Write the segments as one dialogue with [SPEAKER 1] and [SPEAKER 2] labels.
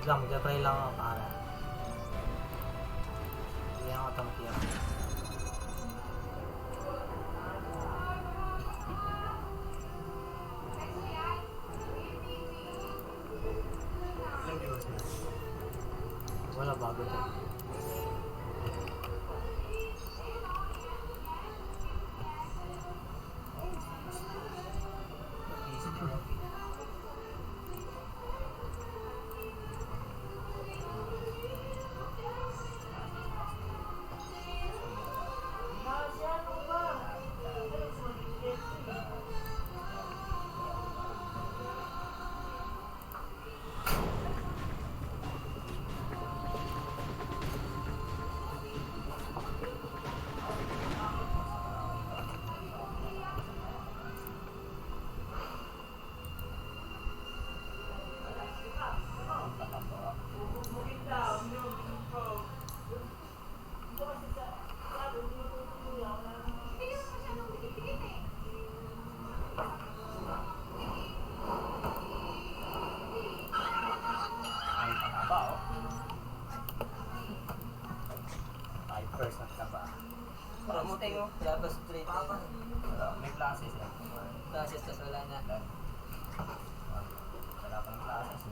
[SPEAKER 1] Wait lang, magka-try lang ako para. Hindi ako tampiyak. Wala bago to.
[SPEAKER 2] Labas straight.
[SPEAKER 1] May classes yan.
[SPEAKER 2] Classes tas wala na.
[SPEAKER 1] Wala pang classes.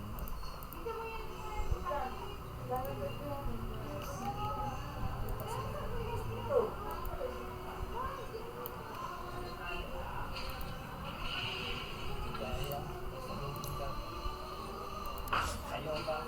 [SPEAKER 1] Ayaw ba?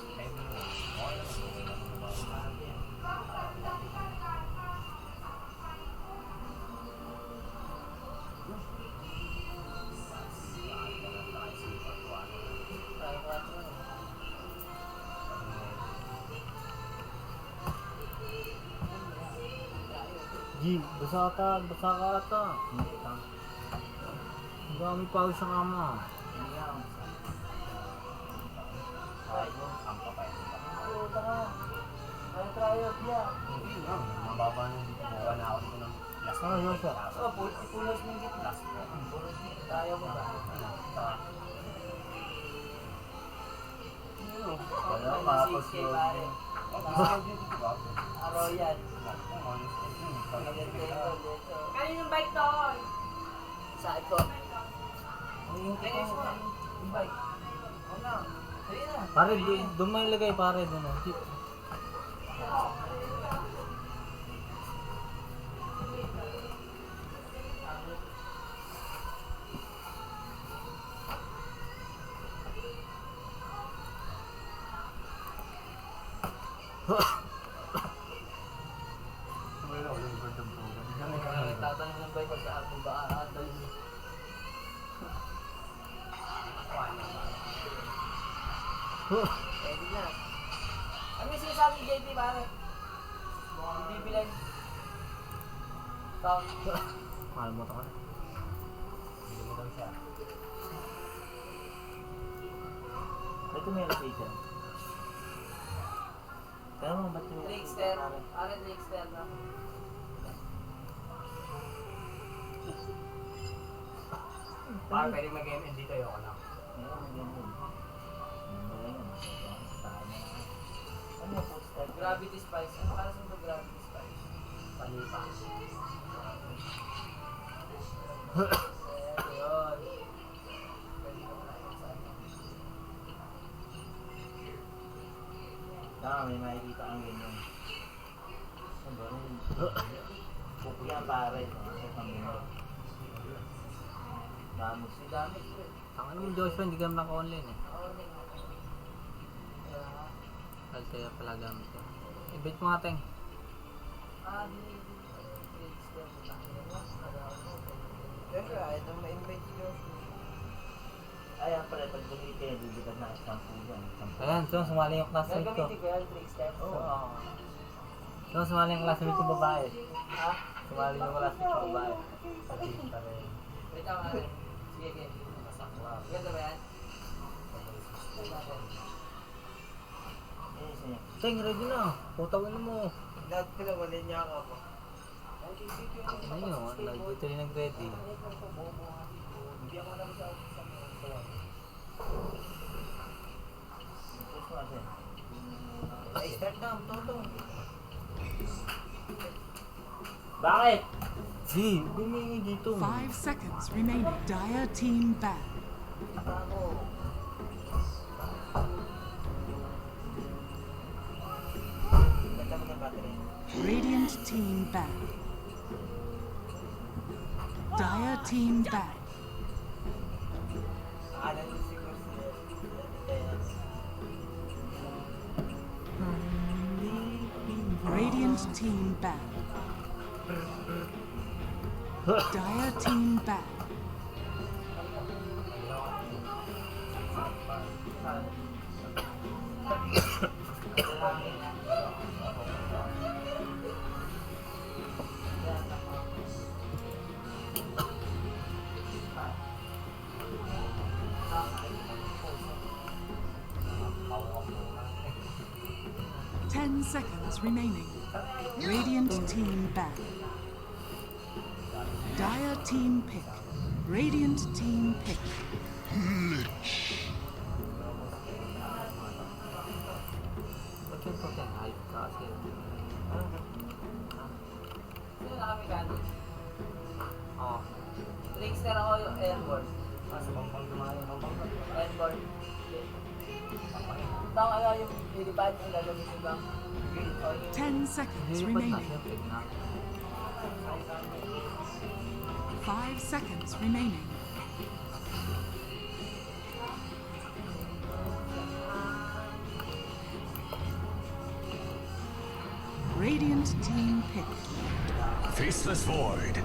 [SPEAKER 1] G, basa ka ata. Ang dami pa ako sa kama. Ang kapay.
[SPEAKER 2] Puta ka. May tryout niya.
[SPEAKER 1] Mababa nung buwan na ako ng last week.
[SPEAKER 2] Pulos ng gitna. Pulos ng tryout mo ba?
[SPEAKER 1] Wala, makapos yun.
[SPEAKER 2] Araw yan.
[SPEAKER 3] Kaninong bike doon?
[SPEAKER 2] Sa ito. Yung bike. Ano?
[SPEAKER 1] Pare, doon mo ilagay pare doon.
[SPEAKER 2] Tatanong ng bike ko sa ako ba aatol. Pwede na. Ano yung sinasabi ni JP pare? Hindi bilang tao.
[SPEAKER 1] Mahal mo ito ka na. Hindi mo daw siya. Ito may location. Kaya mo ba't yung...
[SPEAKER 2] Trickster. Pare trickster na.
[SPEAKER 1] Pare, pwede mag-MN dito yung ako lang.
[SPEAKER 2] Ano yung poster? Gravity Spice. Ano para sa Gravity Spice?
[SPEAKER 1] Palipa.
[SPEAKER 2] Ayun.
[SPEAKER 1] May makikita kang ganyan. Pupuyan pare. Damos.
[SPEAKER 2] Damage ko eh.
[SPEAKER 1] Ang ano mo Joshua, hindi ka naman naka-online eh. Kahit kaya pala gamit ko. I-bet mo nga teng.
[SPEAKER 2] Siyempre, ito ma-invite si Joshua.
[SPEAKER 1] Ayan pala, pag bumili kayo, bibigyan na isang yan. Ayan, so sumali yung classmate ko.
[SPEAKER 2] Gagamitin ko yan, trickster.
[SPEAKER 1] Oo. So sumali yung classmate ko babae.
[SPEAKER 2] Ha?
[SPEAKER 1] Sumali yung classmate ko babae.
[SPEAKER 2] Wait lang natin. Sige, sige. Ganda ba yan?
[SPEAKER 1] Teng, ready na. Putawin mo.
[SPEAKER 2] Lahat ko lang, wala niya ako po.
[SPEAKER 1] Ano yun? Dito rin nag-ready.
[SPEAKER 2] Hindi ako alam sa
[SPEAKER 1] Bakit? G, bumili dito.
[SPEAKER 4] 5 seconds remaining. Dire team ban. Radiant team ban. Dire team ban. Radiant team ban. Dire team ban. Ten seconds remaining. Radiant team ban. Dire team pick. Radiant team pick.
[SPEAKER 2] Sino na kami kanin? Trickster ako yung airborne. Airborne. Tama nga yung lilipad yung gagamitin lang.
[SPEAKER 4] 10 seconds remaining. 5 seconds remaining. Radiant team pick.
[SPEAKER 5] Faceless Void.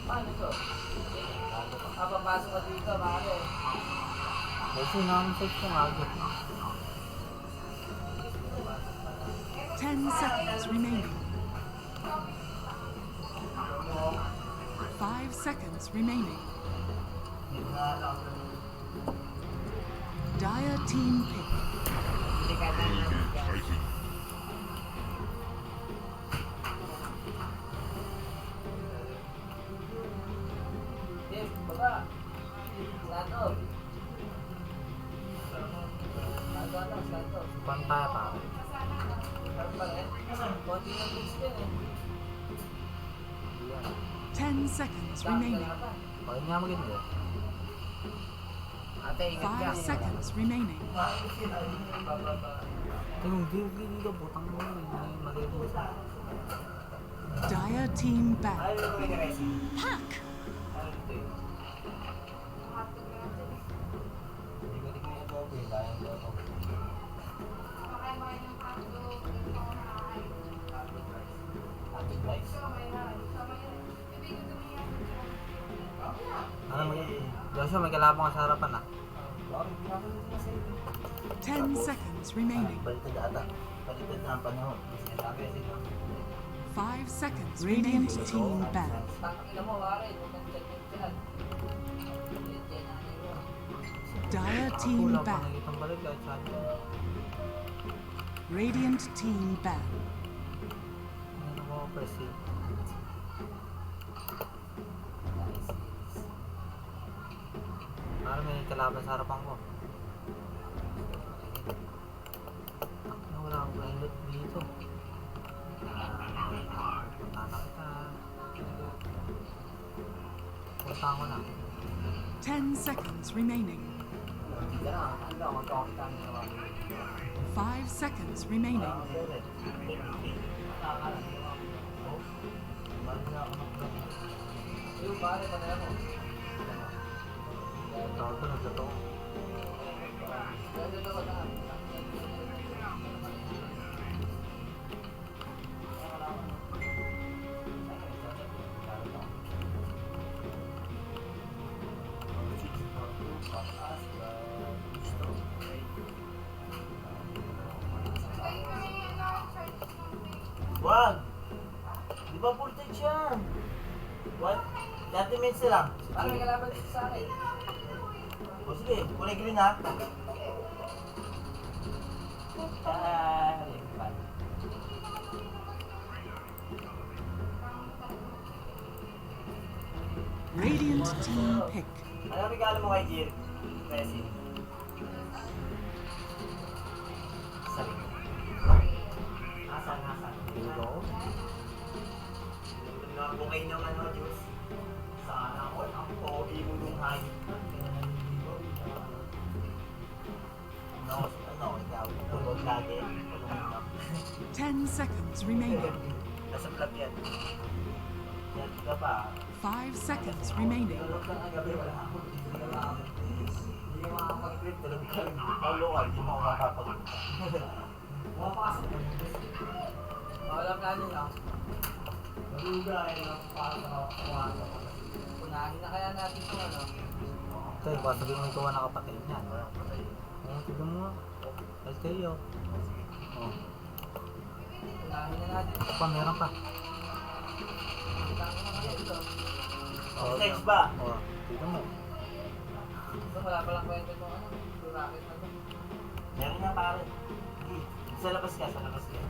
[SPEAKER 2] Paano to? Papasok ka dito, bakit?
[SPEAKER 1] Kasi namin sa ito nga.
[SPEAKER 4] 10 seconds remaining. 5 seconds remaining. Dire team pick.
[SPEAKER 2] Dave, baba. Santo. Santo.
[SPEAKER 1] Pantaya pa.
[SPEAKER 2] Ano ba rin? Konti ng boots din eh.
[SPEAKER 4] 10 seconds remaining.
[SPEAKER 1] Bakit nga maganda?
[SPEAKER 2] Ate, ingat ka.
[SPEAKER 4] 5 seconds remaining.
[SPEAKER 1] Tingong dito, butang mo. Maganda sa.
[SPEAKER 4] Dire team ban.
[SPEAKER 2] Ayaw ko yung resi.
[SPEAKER 4] Pack.
[SPEAKER 1] Ano mo Joshua, may kalabang ka sa harapan ah.
[SPEAKER 4] 10 seconds remaining.
[SPEAKER 1] Balitad ata. Balitad na ang panahon.
[SPEAKER 4] 5 seconds. Radiant team ban.
[SPEAKER 2] Takakila mo, wari. Huwag kang dyan.
[SPEAKER 4] Dire team
[SPEAKER 1] Kulang pa
[SPEAKER 4] ban.
[SPEAKER 1] nakikitang balik kahit saan.
[SPEAKER 4] Radiant team ban.
[SPEAKER 1] Ano mo, Percy? Parang may kalaban sa harapan ko. Wala akong pilot dito. Punta na kita. Punta ko na.
[SPEAKER 4] 10 seconds remaining. 5 seconds remaining.
[SPEAKER 2] Yung pare, patay mo.
[SPEAKER 1] Tawag ko nagtotoo. Wag! Di ba voltage yan? What? 30 minutes na lang.
[SPEAKER 2] Parang may kalaban dito sa akin.
[SPEAKER 1] O sige, kulay green ha.
[SPEAKER 2] Lipat.
[SPEAKER 4] 10 Radiant team pick.
[SPEAKER 2] Ano regalo mo kay Jill? Resin. Sabi ko. Asan?
[SPEAKER 1] Dito ko.
[SPEAKER 2] Bukay ng ano, Diyos. Sana all ang pogi mo nung hayop. Ano, ikaw. Tulog lagi. Tulog na.
[SPEAKER 4] 10 seconds remaining.
[SPEAKER 2] Nasa vlog yan. Yan ka pa.
[SPEAKER 4] 5 seconds remaining.
[SPEAKER 2] Tulog ka nga gabi, wala ako. Hindi ka makakapag-trip. Tulog ka. Paulo ka, hindi mo makakapag-trip. Makapasok. Wala plano lang. Malugay lang para sa kawasan. Unahin na kaya natin ito ano?
[SPEAKER 1] Ito yung baka sabihin mo ikaw na kapatid niyan.
[SPEAKER 2] Walang patay.
[SPEAKER 1] Tignan mo nga. Kahit kayo.
[SPEAKER 2] Unahin na natin.
[SPEAKER 1] Ito pa, meron pa.
[SPEAKER 2] Next ba?
[SPEAKER 1] Tignan mo.
[SPEAKER 2] Ito wala palang kwento itong ano? Yung racket na ito. Meron na pare. Sa labas ka. Sa labas ka.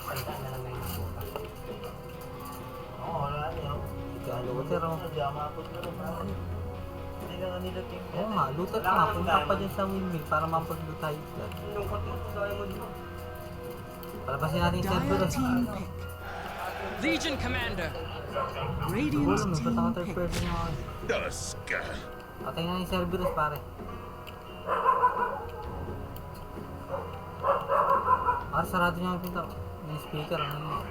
[SPEAKER 2] Palitan na lang na yung buka. Oo, wala niyo.
[SPEAKER 1] Ikaw, looter oh.
[SPEAKER 2] Hindi ako makapunta na pare. Hindi na nga nilot yung...
[SPEAKER 1] Oo nga, looter ka nga. Punta pa dyan sa windmill para mapag-loot tayo.
[SPEAKER 2] Lungkot mo, dahil mo dito.
[SPEAKER 1] Palabasin natin yung server.
[SPEAKER 4] Dire team pick.
[SPEAKER 6] Legion Commander.
[SPEAKER 4] Radiant
[SPEAKER 1] Siguro, may
[SPEAKER 4] team
[SPEAKER 1] patang third
[SPEAKER 4] pick.
[SPEAKER 1] person yung mga.
[SPEAKER 5] Duska.
[SPEAKER 1] Patay na yung Cerberus pare. Pare, sarado niya ang pinto. Yung speaker, ano yun?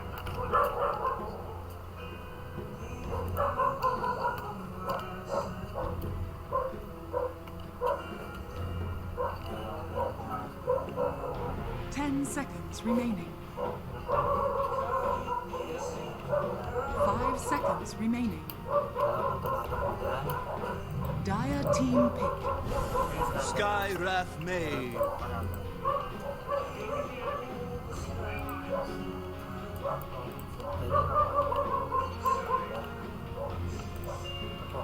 [SPEAKER 4] 10 seconds remaining. 5 seconds remaining.
[SPEAKER 1] Wala pang tumatakbo dyan.
[SPEAKER 4] Dire team pick.
[SPEAKER 5] Skywrath May.
[SPEAKER 1] Patay na. Ito.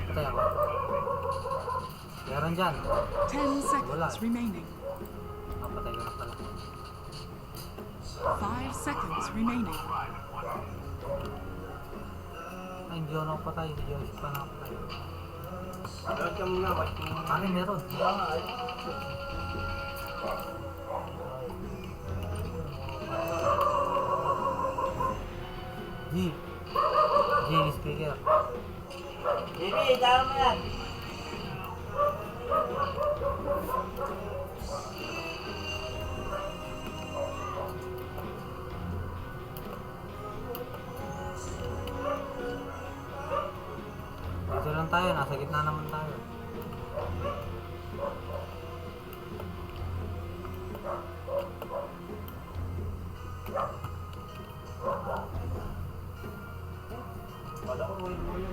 [SPEAKER 1] Patay ako. Meron dyan.
[SPEAKER 4] 10 seconds remaining.
[SPEAKER 1] Patay ko na pala.
[SPEAKER 4] 5 seconds remaining.
[SPEAKER 1] Ay, hindi ako nakapatay. Hindi ako pa nakapatay.
[SPEAKER 2] Meron ka muna, wait mo muna.
[SPEAKER 1] Ano meron? G. G speaker.
[SPEAKER 2] JB, tara mo yan.
[SPEAKER 1] Dito lang tayo. Nasa gitna naman tayo.
[SPEAKER 2] Wala ko, yoyo.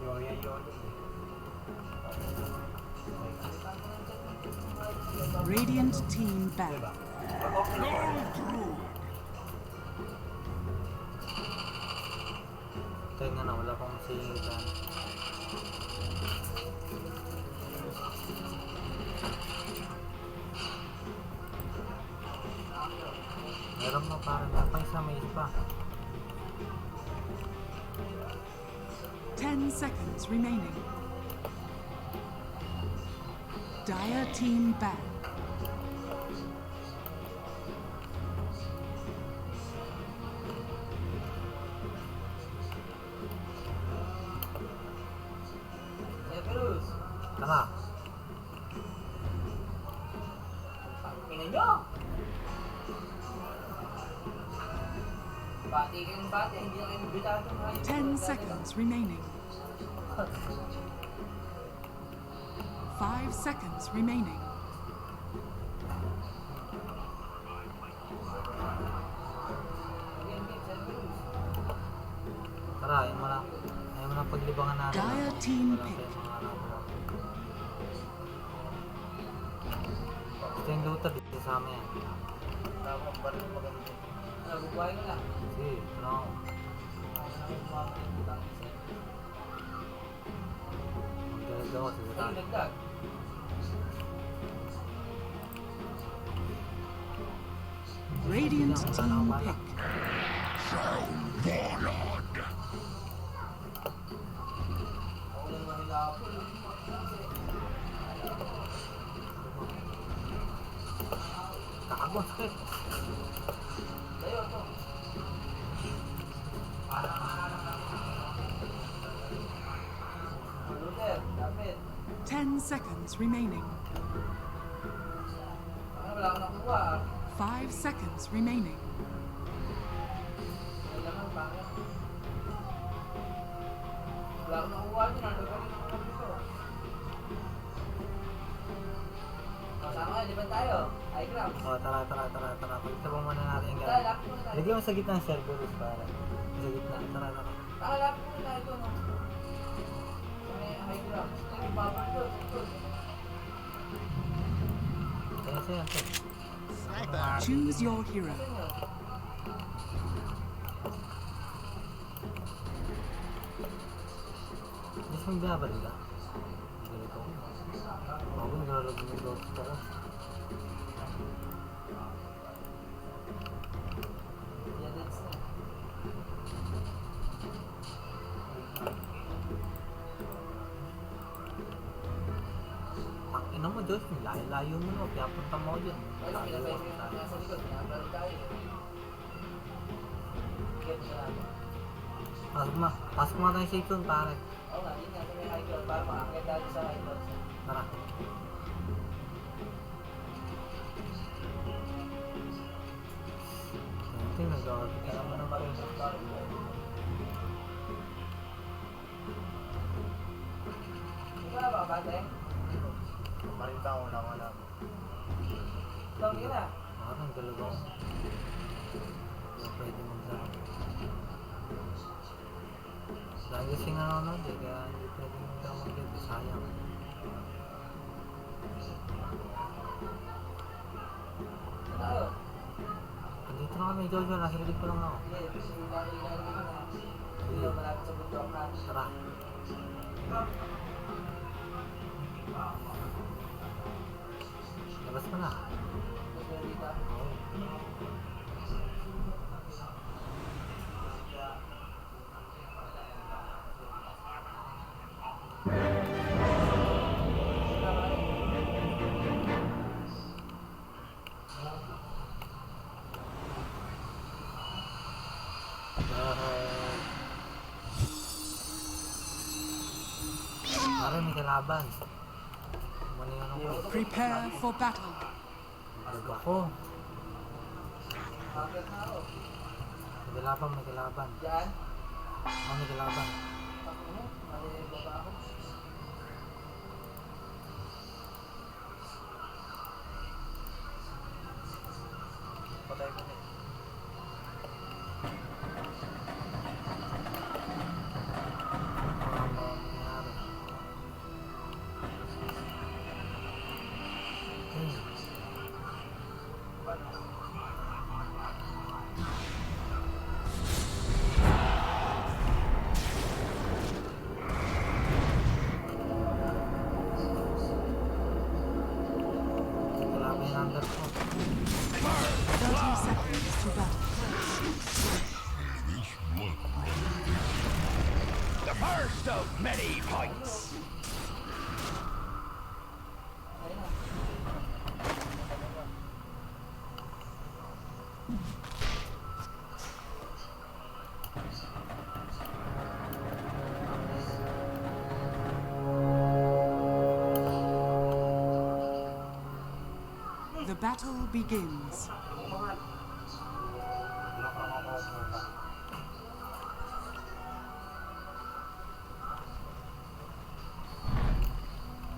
[SPEAKER 2] Yoyo.
[SPEAKER 4] Radiant team back.
[SPEAKER 1] Kaya nga na, wala pang singing dyan. Meron mo parang napang isa may isa.
[SPEAKER 4] 10 seconds remaining. Dire team back.
[SPEAKER 2] Cerberus.
[SPEAKER 1] Tara.
[SPEAKER 2] Tingnan nyo. Bati kayong bati, hindi na kayo nabitado.
[SPEAKER 4] 10 seconds remaining. 5 seconds remaining.
[SPEAKER 1] Tara, ayaw mo na. Ayaw mo na paglibangan natin.
[SPEAKER 4] Dire team
[SPEAKER 1] Wala
[SPEAKER 4] pick.
[SPEAKER 1] tayong mga ano. Ito yung looter dito sa amin yan.
[SPEAKER 2] Tama, parang maganda. Nagubuhay ko na.
[SPEAKER 1] Sige, no. Magdalad ako, sige tayo.
[SPEAKER 2] dagdag.
[SPEAKER 4] Radiant team pick.
[SPEAKER 2] Ako na naman hinapol.
[SPEAKER 1] Tago, sakit.
[SPEAKER 2] Layo to. Luther, dapat.
[SPEAKER 4] 10 seconds remaining.
[SPEAKER 2] Wala akong nakuha.
[SPEAKER 4] 5 seconds remaining.
[SPEAKER 2] May laman, pangit. Wala akong nakuha dyan. Ano ba rin naman dito? Kasama kayo, di ba tayo? High ground.
[SPEAKER 1] Oh, tara. Pagtabang muna natin yung
[SPEAKER 2] Tayo,
[SPEAKER 1] gamit.
[SPEAKER 2] lapit muna tayo.
[SPEAKER 1] Lagyan mo sa gitna ng Cerberus para. Sa gitna. Tara.
[SPEAKER 2] Tayo, lapit muna tayo ito, no? May high ground. Ito yung bubble doon.
[SPEAKER 1] Ayan.
[SPEAKER 4] Choose your hero.
[SPEAKER 2] Saan yun?
[SPEAKER 1] Gusto mong binabalik ka? Ganito. Ako naglalagay ng dots ka ka.
[SPEAKER 2] Yeah, that's it.
[SPEAKER 1] Ang ina mo, Diyos. Layo mo no. Kaya punta mo dyan.
[SPEAKER 2] Ayun, pinapay ko yung nasa likod. Pinapalik tayo. Get mo natin.
[SPEAKER 1] Pasok mo tayo sa ito, pare.
[SPEAKER 2] Oo nga, yun nga. May high ground para makakit tayo sa high ground.
[SPEAKER 1] Tara. Ito yung nag-aawag.
[SPEAKER 2] Kaya naman ang maroon sa story ko. Ikaw na ba, bate?
[SPEAKER 1] Marinta ako na wala.
[SPEAKER 2] Ikaw na.
[SPEAKER 1] Parang dalawa. Hindi pwede magsama. Dahil kasi nanonood eh, kaya hindi pwede mag-get. Sayang.
[SPEAKER 2] Saan tayo?
[SPEAKER 1] Andito na kami, Jojo. Nasa likod ko lang ako.
[SPEAKER 2] Sige, ilalagay ko na. Hindi na malapit sa bundok natin.
[SPEAKER 1] Tara. Labas ko na.
[SPEAKER 2] Mas na dito.
[SPEAKER 1] Oo. Parang may kalaban. Mali ano ko.
[SPEAKER 4] Prepare for battle.
[SPEAKER 1] Bago ako.
[SPEAKER 2] Bakit na ako?
[SPEAKER 1] May kalaban.
[SPEAKER 2] Diyan?
[SPEAKER 1] May kalaban.
[SPEAKER 2] Ako mo? Mali baba ako. Patay ko na.
[SPEAKER 1] Kalaban yung number ko.
[SPEAKER 4] 30 seconds to battle.
[SPEAKER 5] The first of many fights.
[SPEAKER 2] Ayun na.
[SPEAKER 4] The battle begins.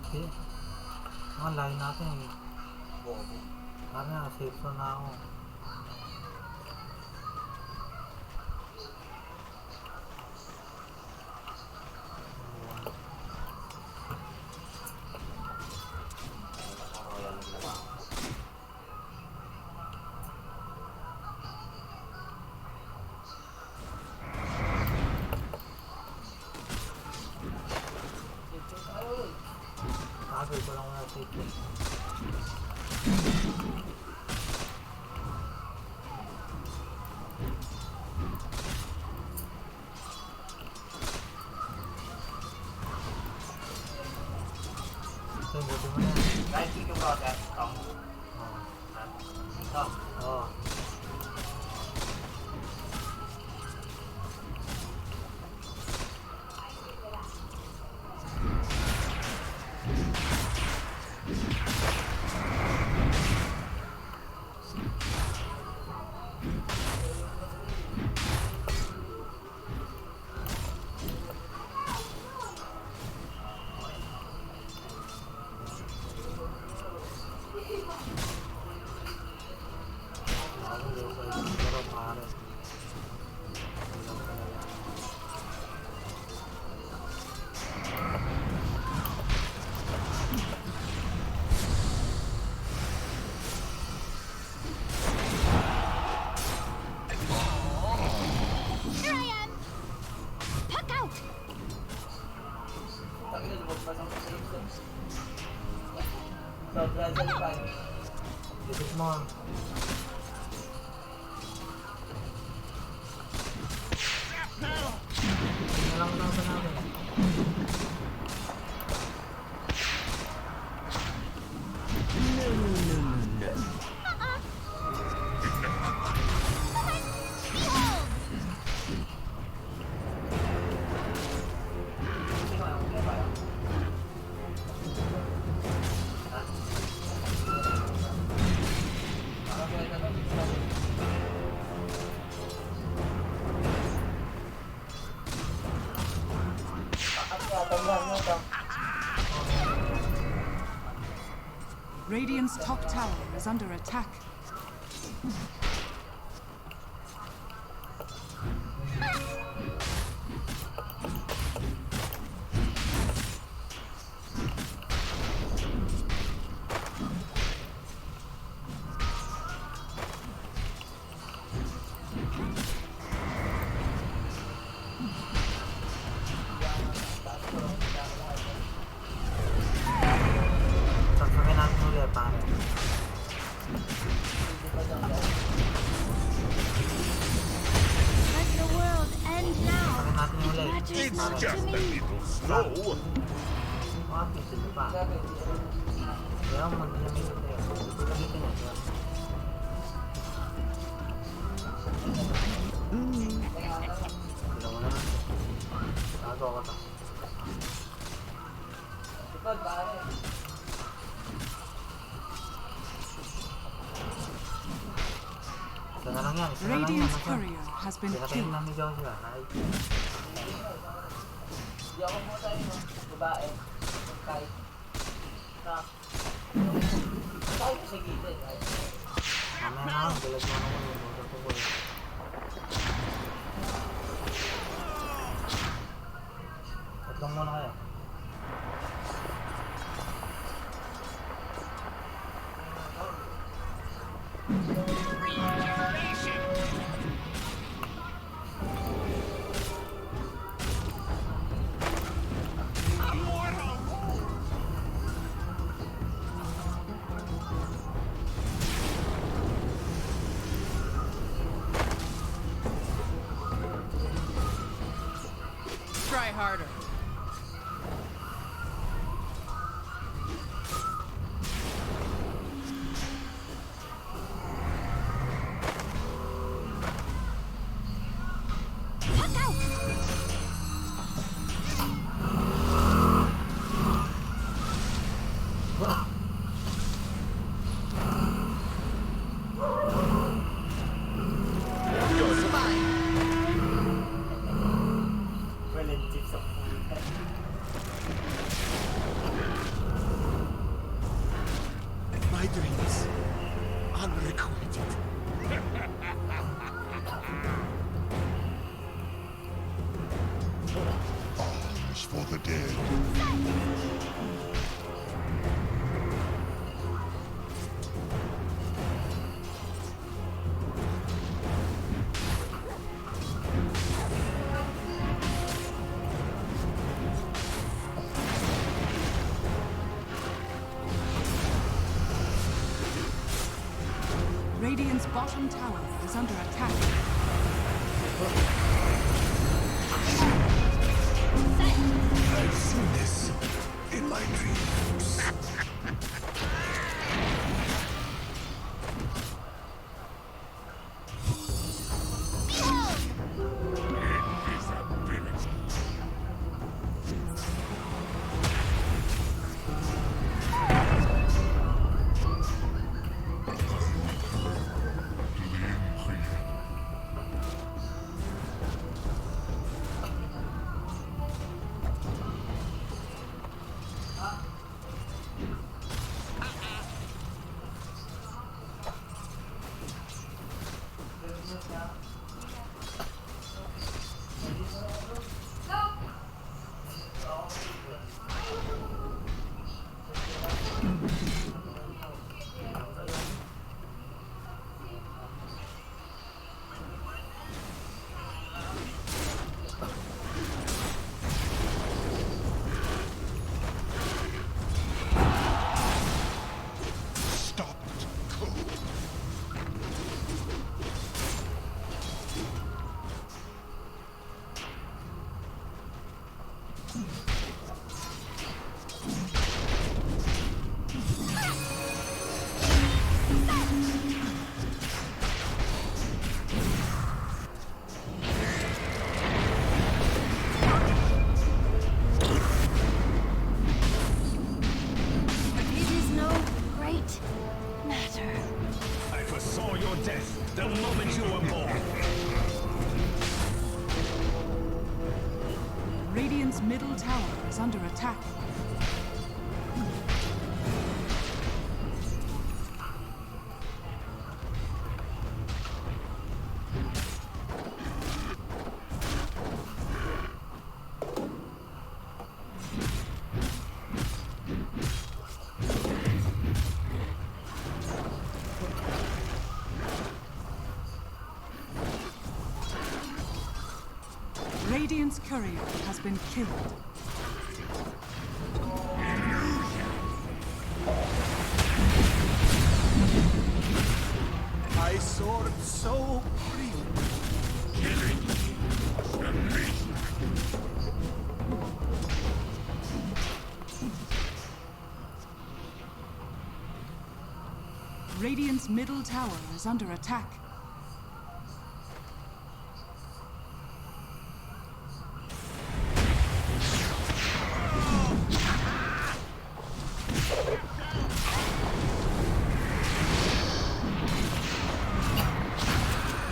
[SPEAKER 1] Okay. Ang layo natin eh. Parang na, safe zone na ako.
[SPEAKER 2] Dito tayo.
[SPEAKER 1] Ito, buti mo na.
[SPEAKER 2] Kahit hindi ko ba kaya ito? Ito.
[SPEAKER 1] Oo. Pero parang
[SPEAKER 7] Here I am! Puck out!
[SPEAKER 2] Sabi na lumagpas ang prescription. So, gradually pa.
[SPEAKER 1] Dikit mo. Nalang lang sa namin.
[SPEAKER 7] Behold!
[SPEAKER 2] Hindi ko alam kung kaya parang. Parang kaya na lang.
[SPEAKER 4] Radiant's top tower is under attack.
[SPEAKER 1] Sasakin natin ulit, pare.
[SPEAKER 7] Let the world end now!
[SPEAKER 1] Sasakin natin yung ulit.
[SPEAKER 7] Matters
[SPEAKER 5] It's
[SPEAKER 7] not to
[SPEAKER 5] just a
[SPEAKER 7] me!
[SPEAKER 5] little slow.
[SPEAKER 1] Mga pisil pa. Kaya mag-lamig ito yun. Gamitin ito. Dalawa na lang. Tago ako to.
[SPEAKER 2] Ipad, pare.
[SPEAKER 1] Isa na lang yan. Isa na lang yan.
[SPEAKER 4] Radiant's
[SPEAKER 1] Isa.
[SPEAKER 4] courier has been
[SPEAKER 1] Pinatayin
[SPEAKER 4] killed.
[SPEAKER 1] lang ni Joshua. Kahit
[SPEAKER 2] Hindi ako mo tayo, no? Babae. Kahit. Na. Kahit sa gilid. Kahit.
[SPEAKER 1] mamaya na ako. Galag mo ako. Motor ko ko eh. Tatlong muna kayo.
[SPEAKER 6] Try harder.
[SPEAKER 7] Puck out!
[SPEAKER 2] Walang chips sa puta.
[SPEAKER 5] My dreams, unrequited. All is for the dead.
[SPEAKER 4] bottom tower is under attack.
[SPEAKER 5] I've seen this in my dreams.
[SPEAKER 4] Radiant's middle tower is under attack. Radiant's courier has been killed.
[SPEAKER 5] I soared so free. Killing me was amazing.
[SPEAKER 4] Radiant's middle tower is under attack.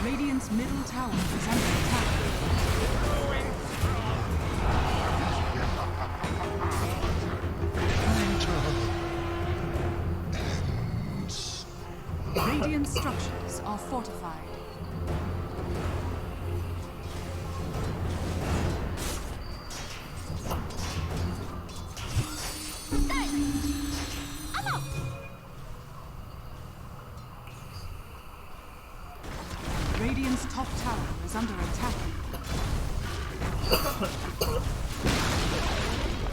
[SPEAKER 4] Radiant's middle tower is under attack. Radiant structures are fortified. Radiant's top tower is under attack.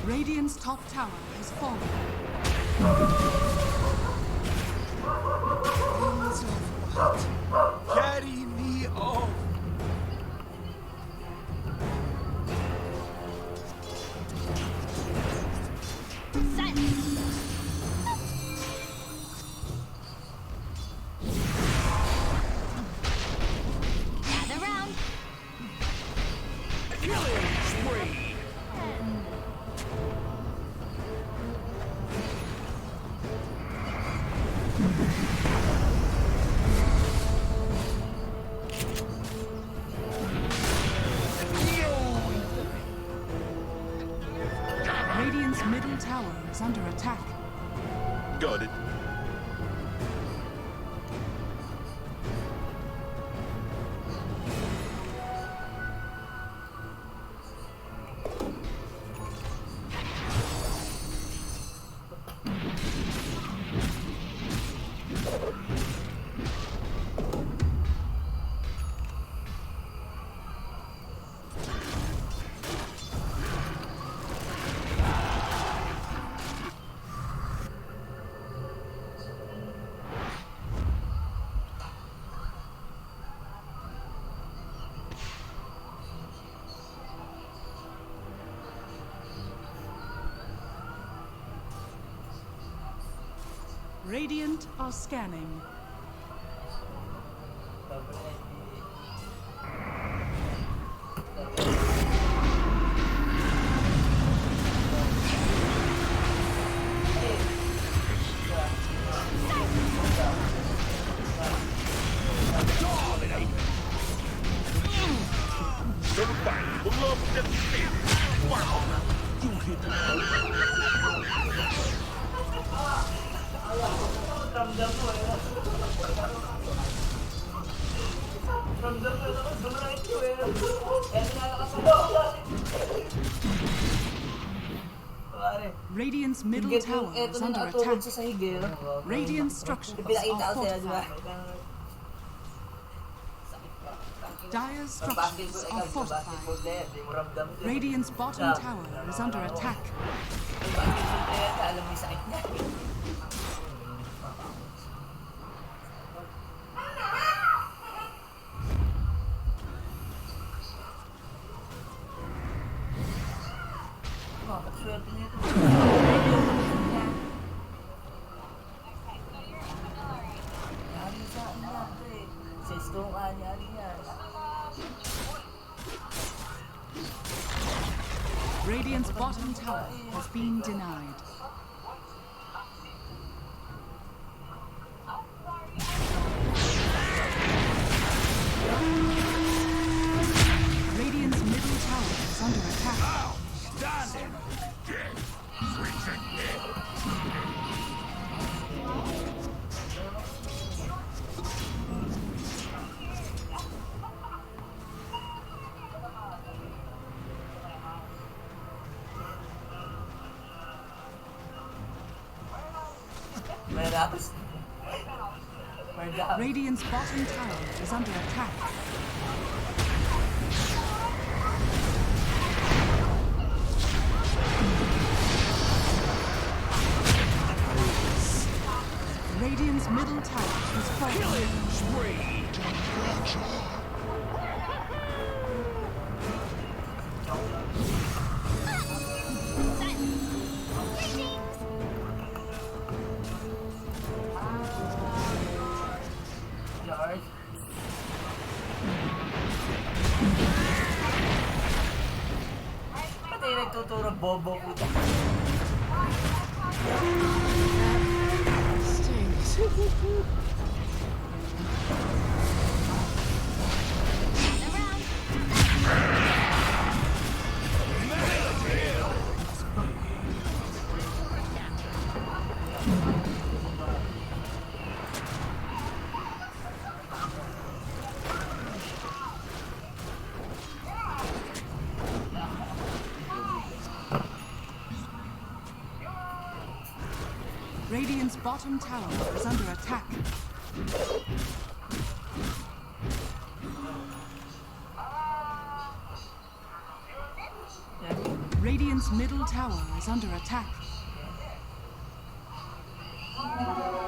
[SPEAKER 4] Radiant's top tower has fallen.
[SPEAKER 5] Carry me off.
[SPEAKER 7] Gather round.
[SPEAKER 6] Killing spree!
[SPEAKER 4] Radiant's middle tower is under attack.
[SPEAKER 5] Got it.
[SPEAKER 4] Radiant are scanning.
[SPEAKER 5] Somebody below the fear. Wow. You hit the
[SPEAKER 2] Ramdam mo eh. Ramdam mo naman, dumangit ko eh. Kaya sinalakas mo. Pare.
[SPEAKER 4] Radiant's middle tower is under
[SPEAKER 2] Ito
[SPEAKER 4] attack.
[SPEAKER 2] sa sahig eh.
[SPEAKER 4] Radiant structures
[SPEAKER 2] Pinakita
[SPEAKER 4] are
[SPEAKER 2] ko sa'yo, di ba?
[SPEAKER 4] fortified. Dire's structures are fortified. Radiant's bottom tower is under attack.
[SPEAKER 2] Alam mo yung sakit niya. Swerte nito. Yari sa akin yan, pre. Sa strong yari yan.
[SPEAKER 4] Radiant's bottom tower has been denied. Radiant's middle tower is under attack.
[SPEAKER 5] standing. Dead. Freezing dead.
[SPEAKER 4] Radiant's bottom tower is under attack. Radiant's middle tower is falling.
[SPEAKER 5] Spree.
[SPEAKER 2] George. Pati nagtuturo bobo ko.
[SPEAKER 4] Radiant's bottom tower is under attack. Radiant's middle tower is under attack.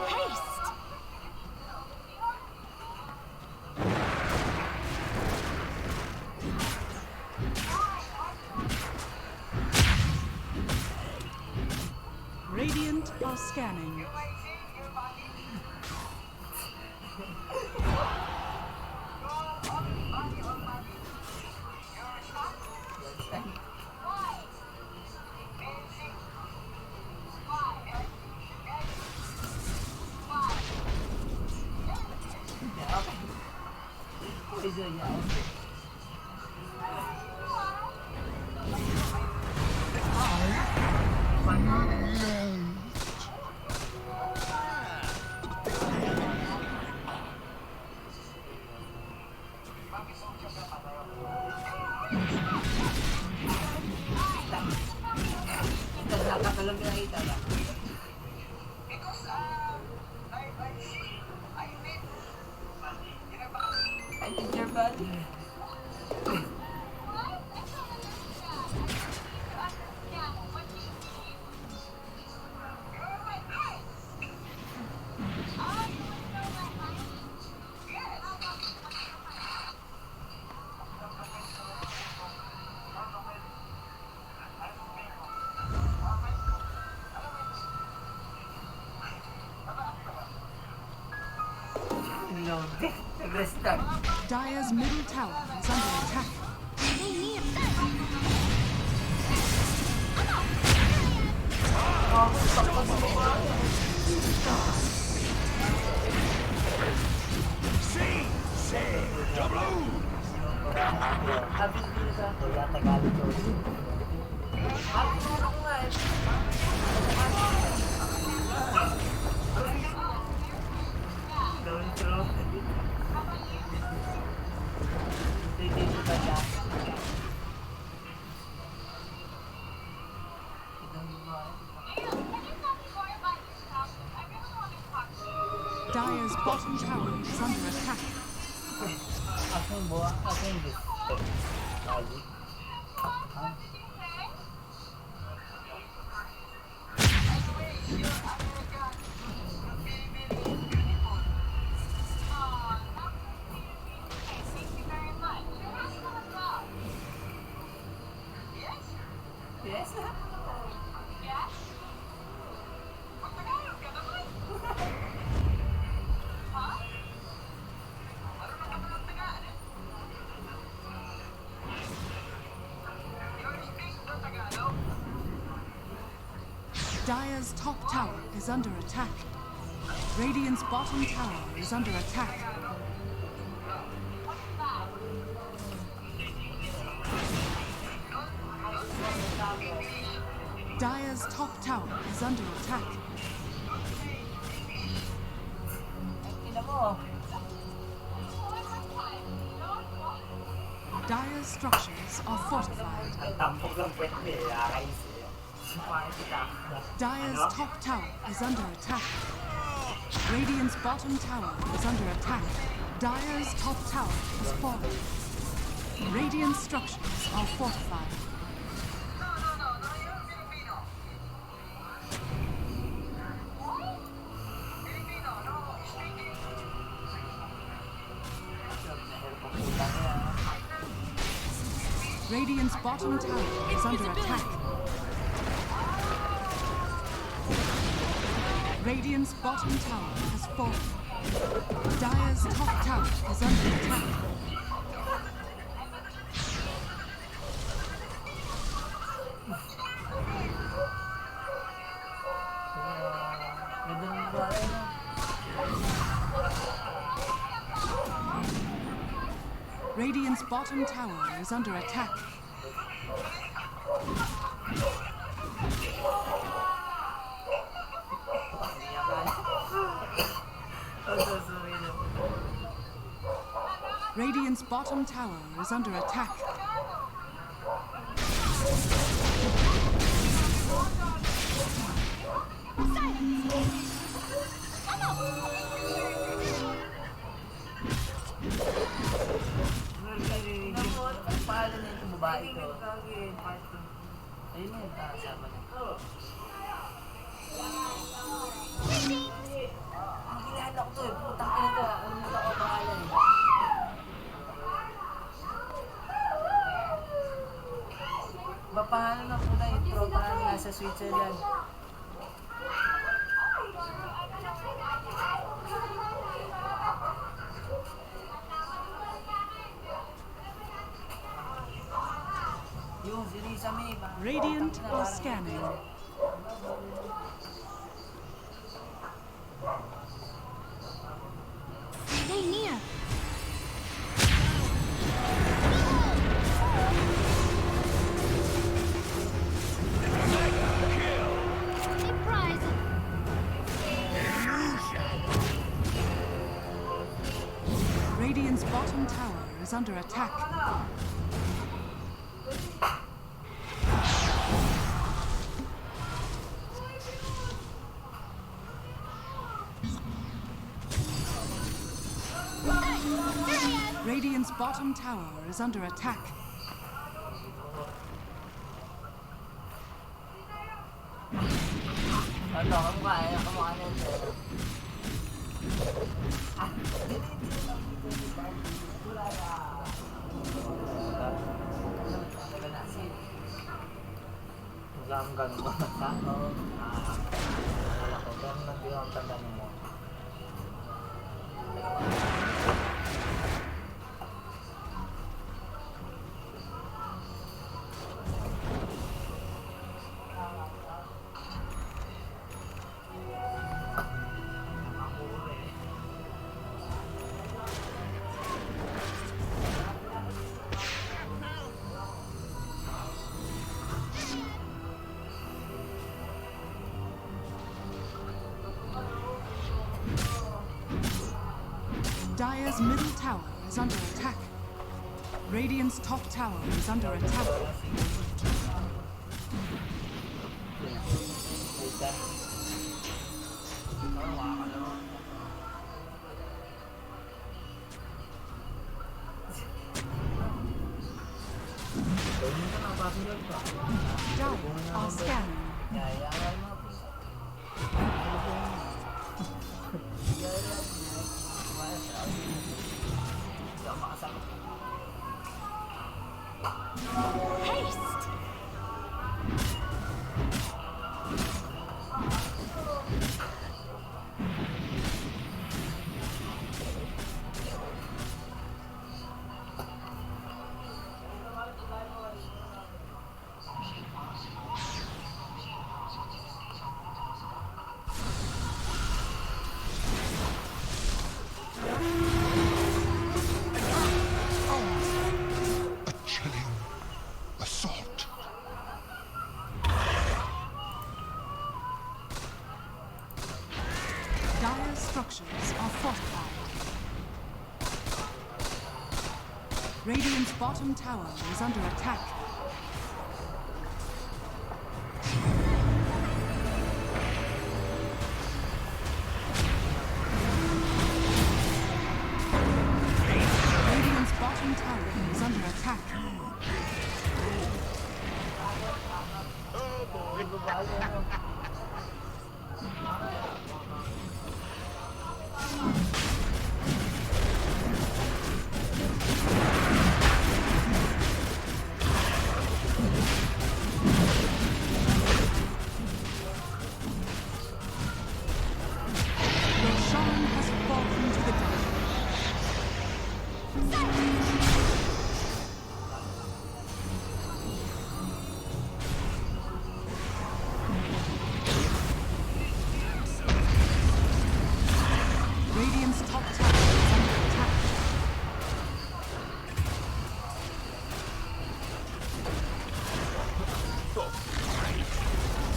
[SPEAKER 7] Haste!
[SPEAKER 4] Radiant are scanning.
[SPEAKER 2] Nakakalang pinakita ba? I think you're bad.
[SPEAKER 1] Nag-restart.
[SPEAKER 4] Dire's middle tower is under attack.
[SPEAKER 7] They need a fence.
[SPEAKER 1] Sabi din sa Kuya Tagalog ko. Sabi mo nga eh. Gawin throw. Hindi ba siya?
[SPEAKER 4] Dire's bottom tower is under attack.
[SPEAKER 1] Aking buwa, aking gusto. Lagi. Yes.
[SPEAKER 4] Dire's top tower is under attack. Radiant's bottom tower is under attack. Dire's top tower is under attack.
[SPEAKER 1] Ina mo.
[SPEAKER 4] Dire's structures are fortified.
[SPEAKER 1] Ang tampok ng pwet mo eh. Nakakais eh. Paano kita?
[SPEAKER 4] Dire's top tower is under attack. Radiant's bottom tower is under attack. Dire's top tower is fallen. Radiant structures are fortified. Radiant's bottom tower is under attack. Radiant's bottom tower has fallen. Dire's top tower is under attack. Radiant's bottom tower is under attack. Radiant's bottom tower is under attack.
[SPEAKER 1] Paano na itong babae ito? Ayun na yung kasama niya. Ang kilala ko to eh. Putang ina to. Ano mo ako pangalan eh. Paano na po na yung tropa namin nasa Switzerland? Yung si Risa May.
[SPEAKER 4] Radiant are scanning.
[SPEAKER 7] Stay near. Surprise.
[SPEAKER 4] Radiant's bottom tower is under attack. Radiant's bottom tower is under attack.
[SPEAKER 1] Ano, kamukha na ito. Wala akong ganun ba? Wala ko. Pero nag-iwang tanda mo.
[SPEAKER 4] Dire's middle tower is under attack. Radiant's top tower is under attack. Dire are scanning.
[SPEAKER 7] Haste!
[SPEAKER 4] Dire's structures are fortified. Radiant's bottom tower is under attack. Radiant's bottom tower is under attack. Roshan has fallen to the ground. Radiant's top tower is under attack.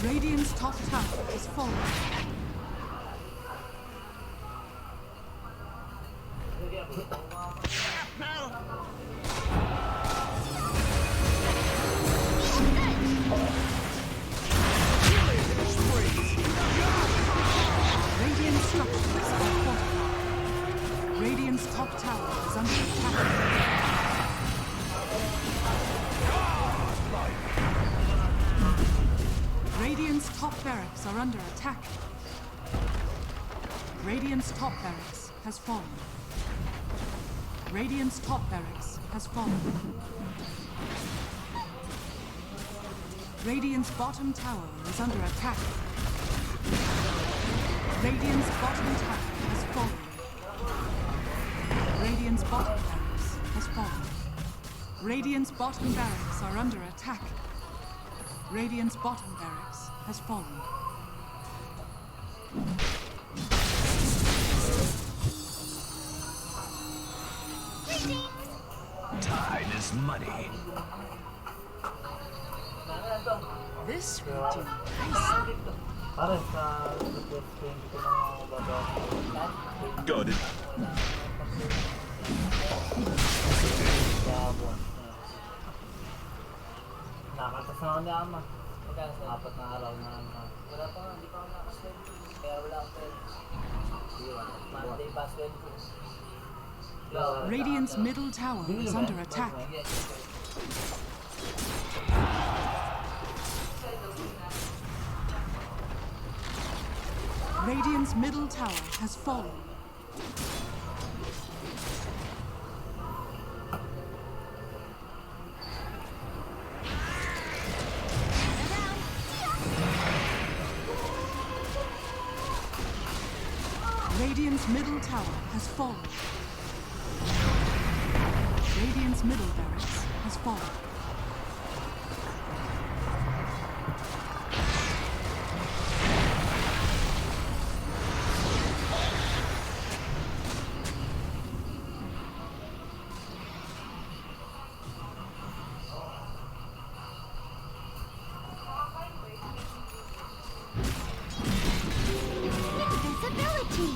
[SPEAKER 4] Radiant's top tower is falling. Radiant structures are fortified. Radiant's top tower is under attack. Radiant's top barracks are under attack. Radiant's top barracks has fallen. Radiant's top barracks has fallen. Radiant's bottom tower is under attack. Radiant's bottom tower has fallen. Radiant's bottom barracks has fallen. Radiant's bottom barracks are under attack. Radiant's bottom barracks has fallen.
[SPEAKER 5] Time is money.
[SPEAKER 4] This will do.
[SPEAKER 1] Para sa request ko hindi ko na babaw.
[SPEAKER 5] Got it.
[SPEAKER 1] Nakatasama ni Ama. Apat na araw na
[SPEAKER 2] Wala pa nga, hindi pa ako nakaswell. Kaya wala akong pwede. Monday password ko.
[SPEAKER 4] Radiant's middle tower is under attack. Radiant's middle tower has fallen. Radiant's middle tower has fallen. Radiant's middle barracks has fallen.
[SPEAKER 7] Invisibility!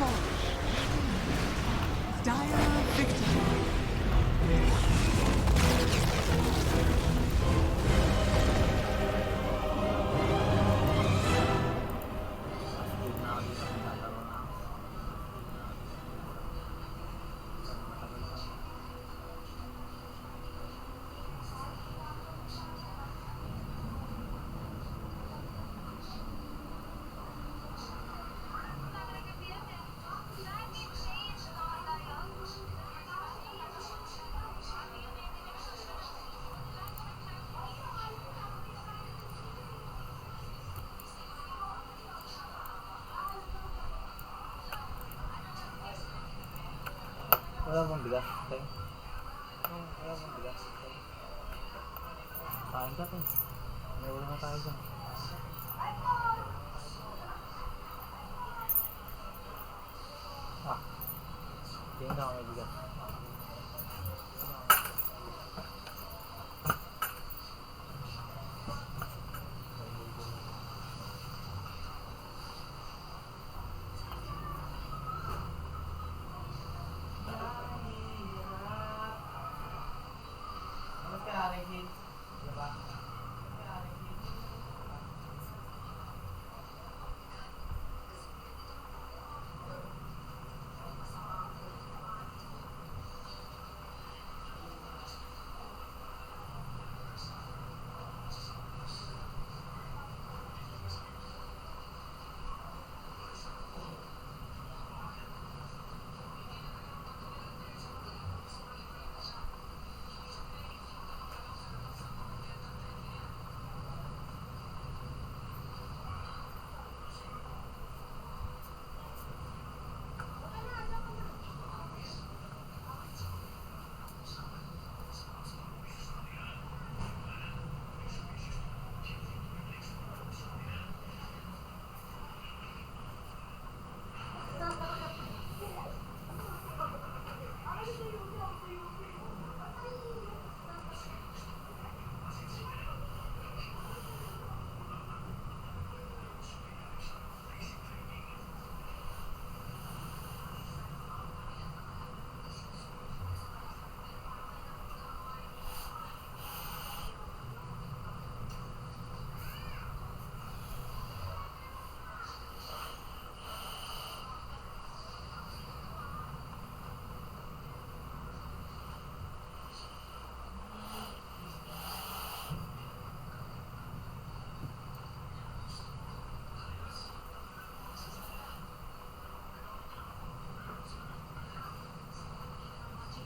[SPEAKER 4] fallen. Dire victory.
[SPEAKER 1] Speed na ako dito. Naglalaro na ako. Wala bang bigas? Okay. Wala bang bigas? Okay. Kain ka tayo. May wala na tayo dyan. Tingin ka ako may bigas.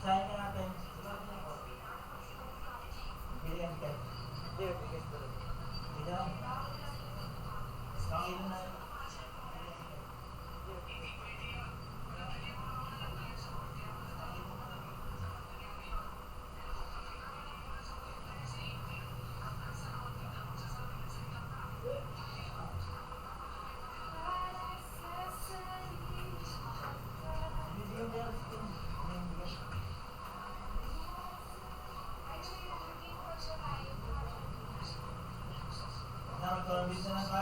[SPEAKER 2] Kain ka natin. Bilihan ka. Hindi, bigas ko rin. Bilihan. Kain na. Bisa na ka,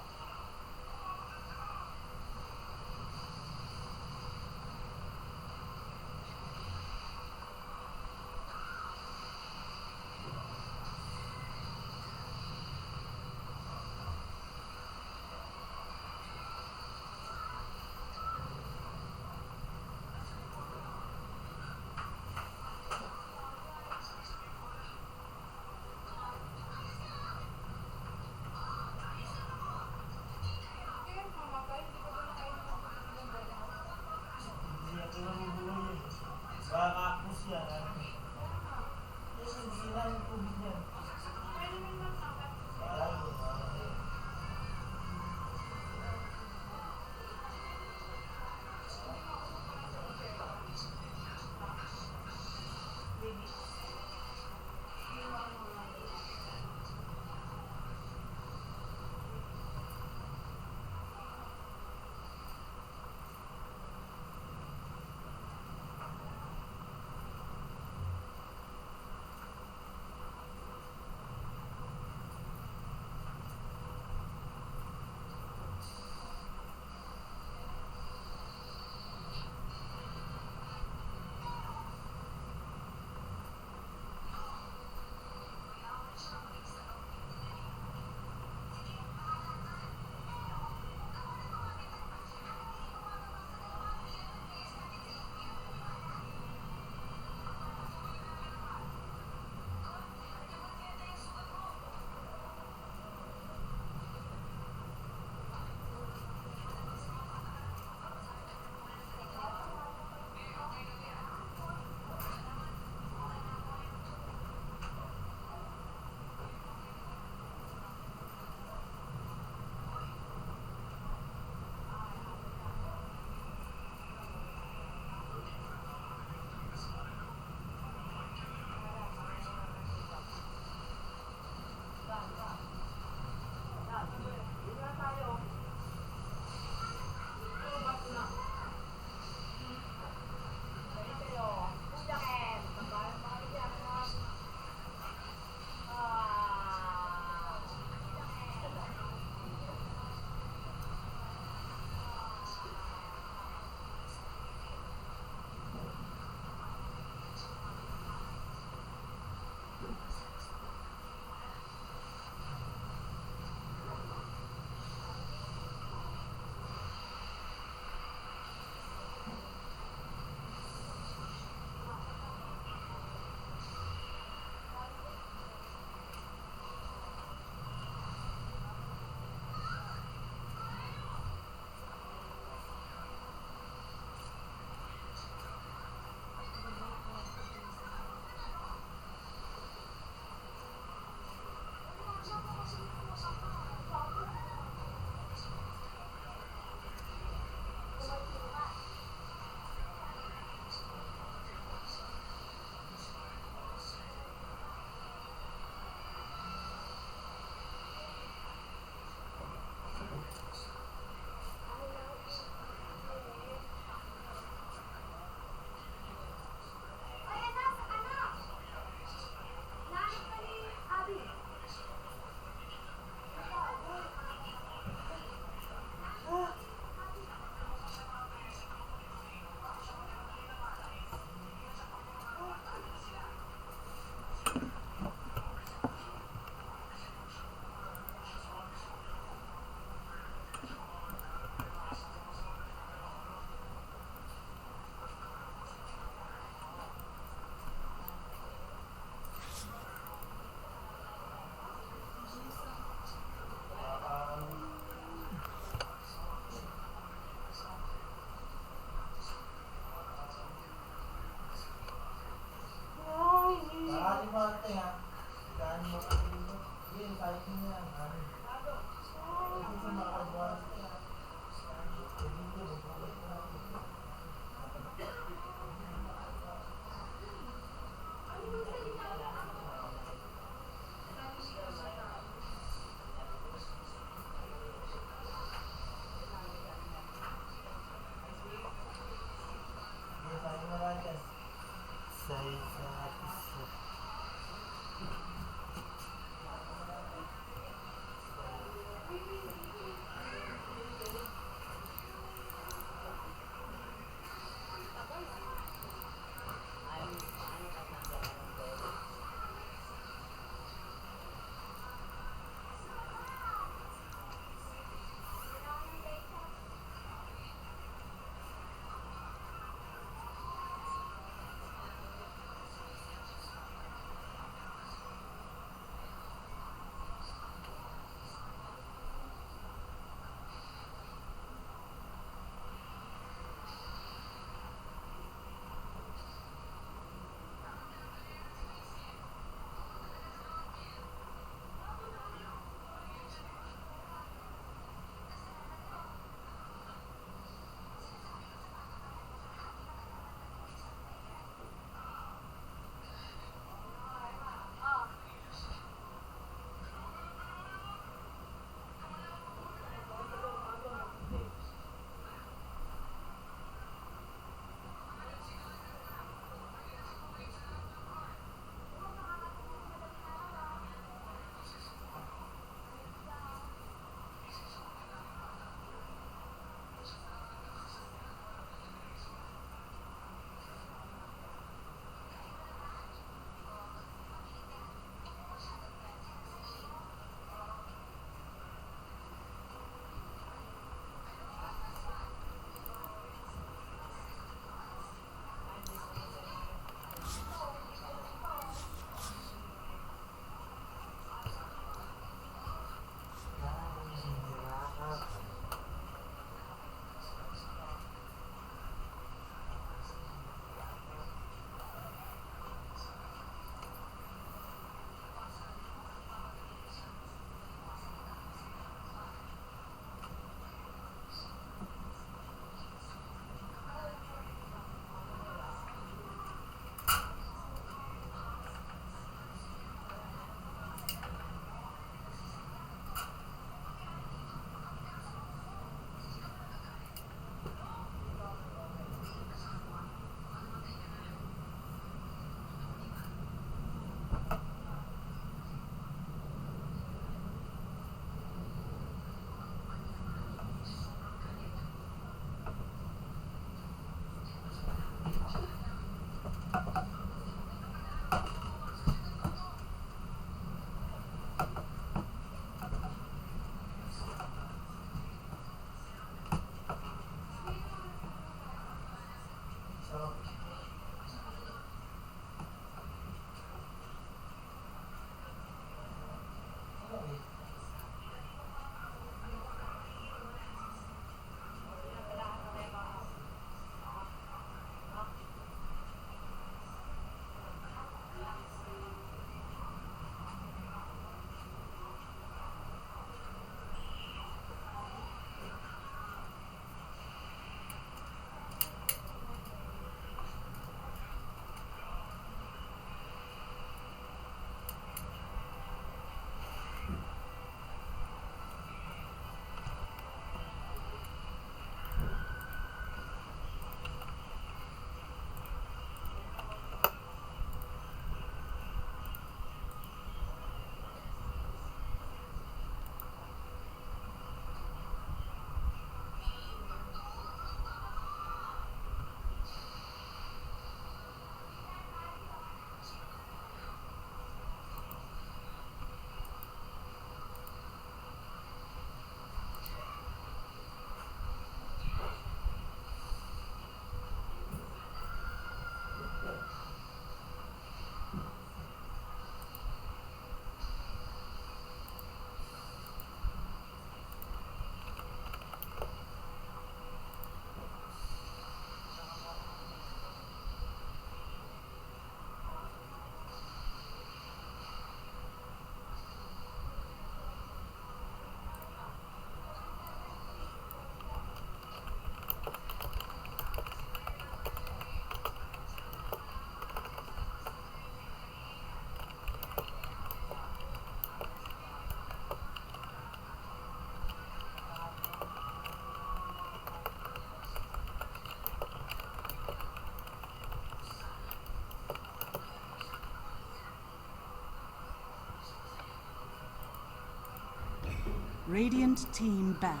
[SPEAKER 4] Radiant team ban.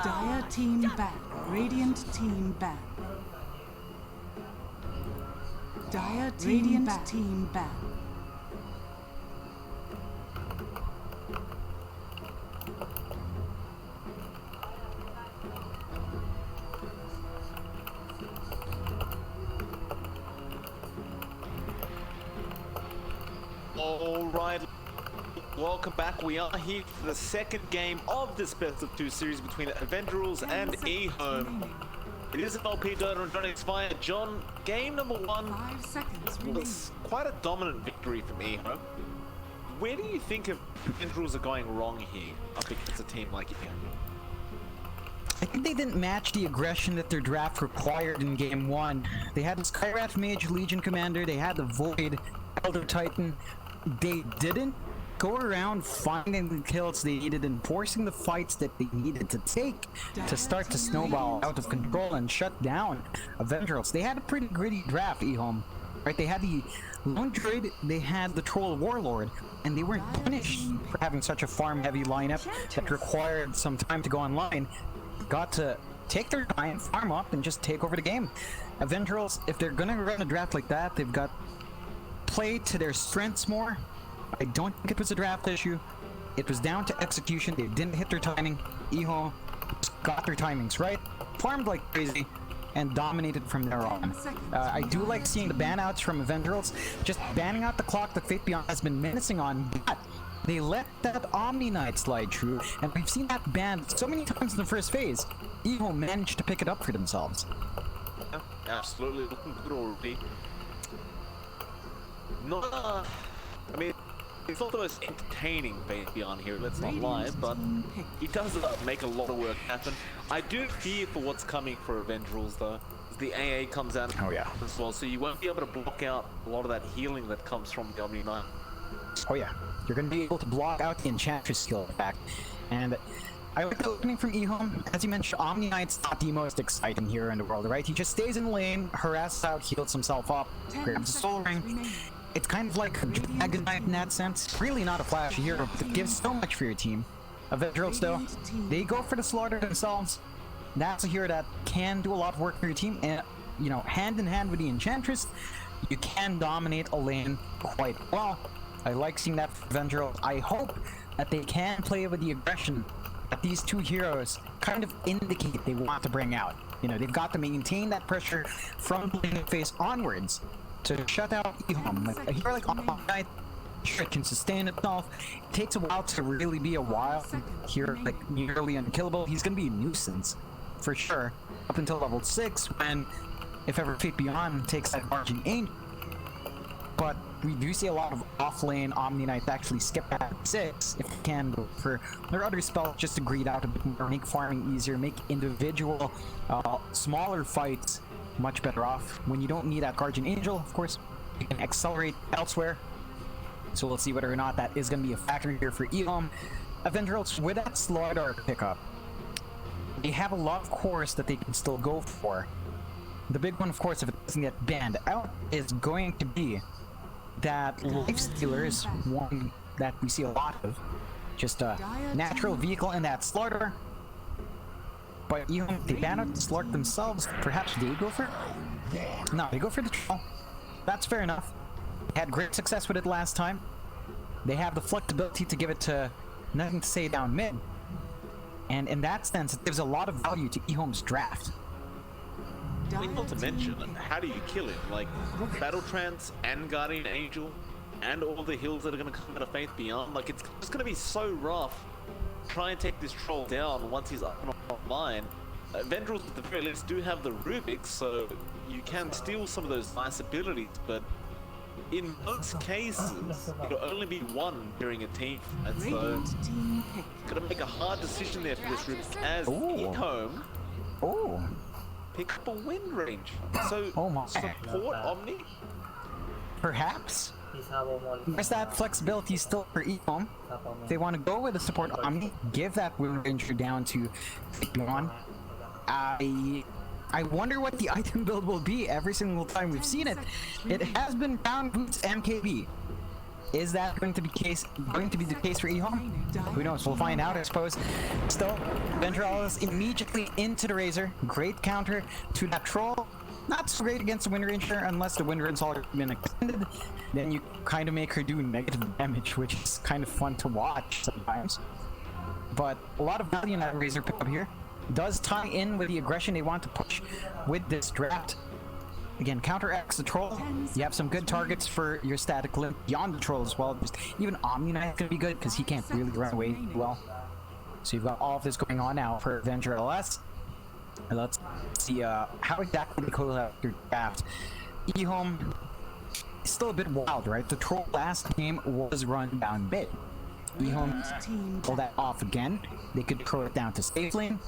[SPEAKER 4] Dire team ban. Radiant team ban. Dire team Radiant team ban.
[SPEAKER 8] All right, welcome back. We are here for the second game of this best of two series between Avengerls and Ehome. It is an LP Dota and Dota expired. John, game number 1
[SPEAKER 4] 5 seconds remaining.
[SPEAKER 8] was quite a dominant victory from Ehome. Where do you think Avengerls are going wrong here up against a team like Ehome?
[SPEAKER 9] I think they didn't match the aggression that their draft required in game 1. They had the Skywrath Mage Legion Commander, they had the Void Elder Titan. They didn't go around finding the kills they needed and forcing the fights that they needed to take to start to snowball out of control and shut down Avengerls. They had a pretty gritty draft, Ehome. Right? They had the Lone Druid, they had the Troll Warlord, and they weren't punished for having such a farm-heavy lineup that required some time to go online. Got to take their time, farm up, and just take over the game. Avengerls, if they're gonna run a draft like that, they've got play to their strengths more. I don't think it was a draft issue. It was down to execution. They didn't hit their timing. Ehome got their timings right, farmed like crazy, and dominated from there on. I do like seeing the ban outs from Avengerls, just banning out the clock that Fate Beyond has been menacing on, but they let that Omni Knight slide through, and we've seen that banned so many times in the first phase. Ehome managed to pick it up for themselves.
[SPEAKER 8] Yeah, absolutely, looking good already. Not, I mean, it's not the most entertaining Fate Beyond here, let's not lie, but he does make a lot of work happen. I do fear for what's coming for Avengerals though. The AA comes out as well, so you won't be able to block out a lot of that healing that comes from the Omni Knight.
[SPEAKER 9] Oh yeah, you're going to be able to block out the Enchantress skill attack. And I like the opening from Ehome. As you mentioned, Omni Knight's not the most exciting hero in the world, right? He just stays in lane, harasses out, heals himself up, grabs a soul ring. It's kind of like a Dragon Knight in that sense. Really not a flashy hero, but it gives so much for your team. Avengerals though, they go for the slaughter themselves. That's a hero that can do a lot of work for your team, and you know, hand in hand with the Enchantress, you can dominate a lane quite well. I like seeing that for Avengerals. I hope that they can play with the aggression that these two heroes kind of indicate they want to bring out. You know, they've got to maintain that pressure from the lane phase onwards to shut out Ehome. Like a hero like Omni Knight, sure, it can sustain itself. It takes a while to really be a wild hero, like nearly unkillable. He's gonna be a nuisance for sure up until level 6, when, if ever Fate Beyond takes that Guardian Angel. But we do see a lot of off-lane Omni Knights actually skip at 6 if they can go for their other spells just to greed out a bit more, make farming easier, make individual smaller fights much better off. When you don't need that Guardian Angel, of course, you can accelerate elsewhere. So we'll see whether or not that is going to be a factor here for Ehome. Avengerals, with that Slaughter pickup, they have a lot of cores that they can still go for. The big one, of course, if it doesn't get banned out, is going to be that Lifestealer is one that we see a lot of. Just a natural vehicle in that Slaughter. But even if they ban out the Slaughter themselves, perhaps they go for it? No, they go for the Troll. That's fair enough. They had great success with it last time. They have the flexibility to give it to Nothing to Say down mid. And in that sense, it gives a lot of value to Ehome's draft.
[SPEAKER 8] Not to mention, how do you kill him? Like, Battle Trance and Guardian Angel and all the hills that are going to come out of Faith Beyond, like, it's just going to be so rough. Try and take this troll down once he's up and online. Avengerals at the very least do have the Rubik, so you can steal some of those nice abilities, but in most cases, it'll only be one during a team, and so gonna make a hard decision there for this Rubik as Ehome pick up a wind range. So support Omni?
[SPEAKER 9] Perhaps. There's that flexibility still for Ehome. If they want to go with a support Omni, give that wind ranger down to Beyond. I wonder what the item build will be every single time we've seen it. It has been Crown Boots MKB. Is that going to be the case for Ehome? Who knows? We'll find out, I suppose. Still, Avengerls immediately into the Razor. Great counter to that troll. Not so great against the Wind Ranger unless the Wind Ranger's already been extended. Then you kind of make her do negative damage, which is kind of fun to watch sometimes. But a lot of value in that Razor pickup here. Does tie in with the aggression they want to push with this draft. Again, counteracts the troll. You have some good targets for your static limp beyond the troll as well. Just even Omni Knight could be good because he can't really run away well. So you've got all of this going on now for Avenger LS. And let's see how exactly they close out your draft. Ehome is still a bit wild, right? The troll last game was run down big. Ehome pull that off again. They could throw it down to safe lane.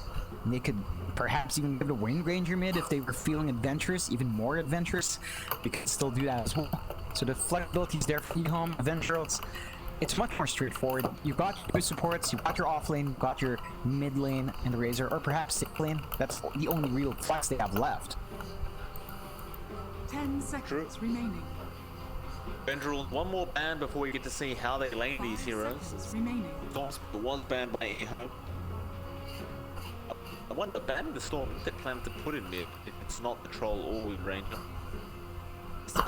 [SPEAKER 9] And they could perhaps even give it a Wind Ranger mid if they were feeling adventurous, even more adventurous. They could still do that as well. So the flexibility is there for Ehome. Avengerls, it's much more straightforward. You've got your supports, you've got your off lane, you've got your mid lane and the Razor, or perhaps safe lane. That's the only real flex they have left.
[SPEAKER 4] 10 seconds remaining.
[SPEAKER 8] Avengerls, one more ban before we get to see how they lane these heroes.
[SPEAKER 4] Remaining.
[SPEAKER 8] It was banned by Ehome. I wonder, banning the Storm, they plan to put in mid if it's not the Troll or Wind Ranger.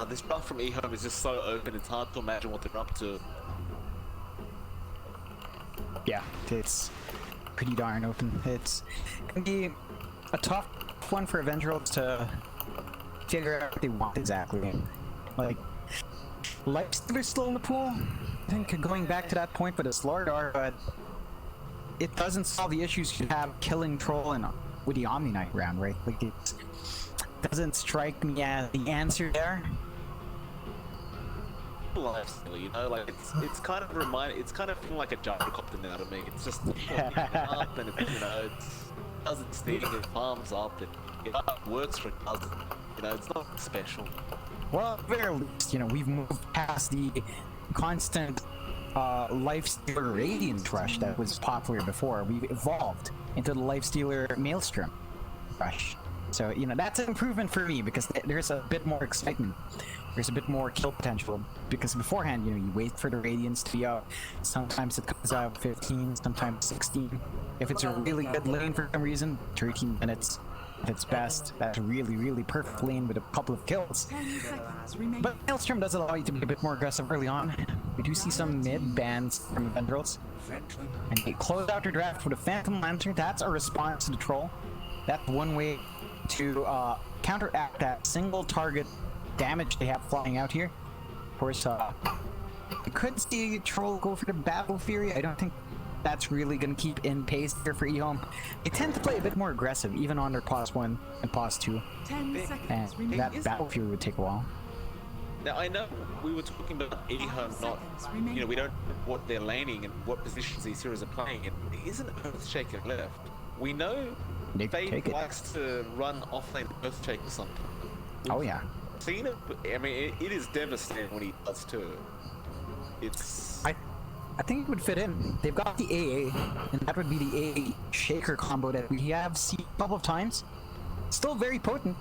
[SPEAKER 8] This buff from Ehome is just so open, it's hard to imagine what they're up to.
[SPEAKER 9] Yeah, it's pretty darn open. It's gonna be a tough one for Avengerals to figure out what they want exactly. Like, Lifestealer's still in the pool. I think going back to that point with a Slordar, but it doesn't solve the issues you have killing Troll and with the Omni Knight round, right? Like, it doesn't strike me as the answer there.
[SPEAKER 8] Lifestealer, you know, like it's kind of feeling like a gyrocopter now to me. It's just up and it, you know, it does its thing, it farms up, it works for it, doesn't, you know, it's not special.
[SPEAKER 9] Well, at the very least, you know, we've moved past the constant Lifestealer Radiant Rush that was popular before. We've evolved into the Lifestealer Maelstrom Rush. So, you know, that's an improvement for me because there's a bit more excitement. There's a bit more kill potential because beforehand, you know, you wait for the Radiance to be out. Sometimes it comes out 15, sometimes 16. If it's a really good lane for some reason, 13 minutes at its best. That's a really, really perfect lane with a couple of kills.
[SPEAKER 4] 10 seconds remaining.
[SPEAKER 9] But Maelstrom does allow you to be a bit more aggressive early on. We do see some mid bans from Avengerls. And they close out your draft with a Phantom Lantern. That's a response to the Troll. That's one way to counteract that single target damage they have flying out here. Of course, you could see Troll go for the Battle Fury. I don't think that's really going to keep in pace here for Ehome. They tend to play a bit more aggressive, even on their pause 1 and pause 2.
[SPEAKER 4] 10 seconds
[SPEAKER 9] And
[SPEAKER 4] remaining.
[SPEAKER 9] that Battle Fury would take a while.
[SPEAKER 8] Now I know we were talking about Ehome not, you know, we don't know what they're laning and what positions these heroes are playing in. There isn't Earthshaker left. We know
[SPEAKER 9] They
[SPEAKER 8] Faith
[SPEAKER 9] take it.
[SPEAKER 8] likes to run offlane Earthshake or something.
[SPEAKER 9] Oh yeah.
[SPEAKER 8] Seen it, I mean, it is devastating when he does too. It's...
[SPEAKER 9] I think it would fit in. They've got the AA, and that would be the AA Shaker combo that we have seen a couple of times. Still very potent,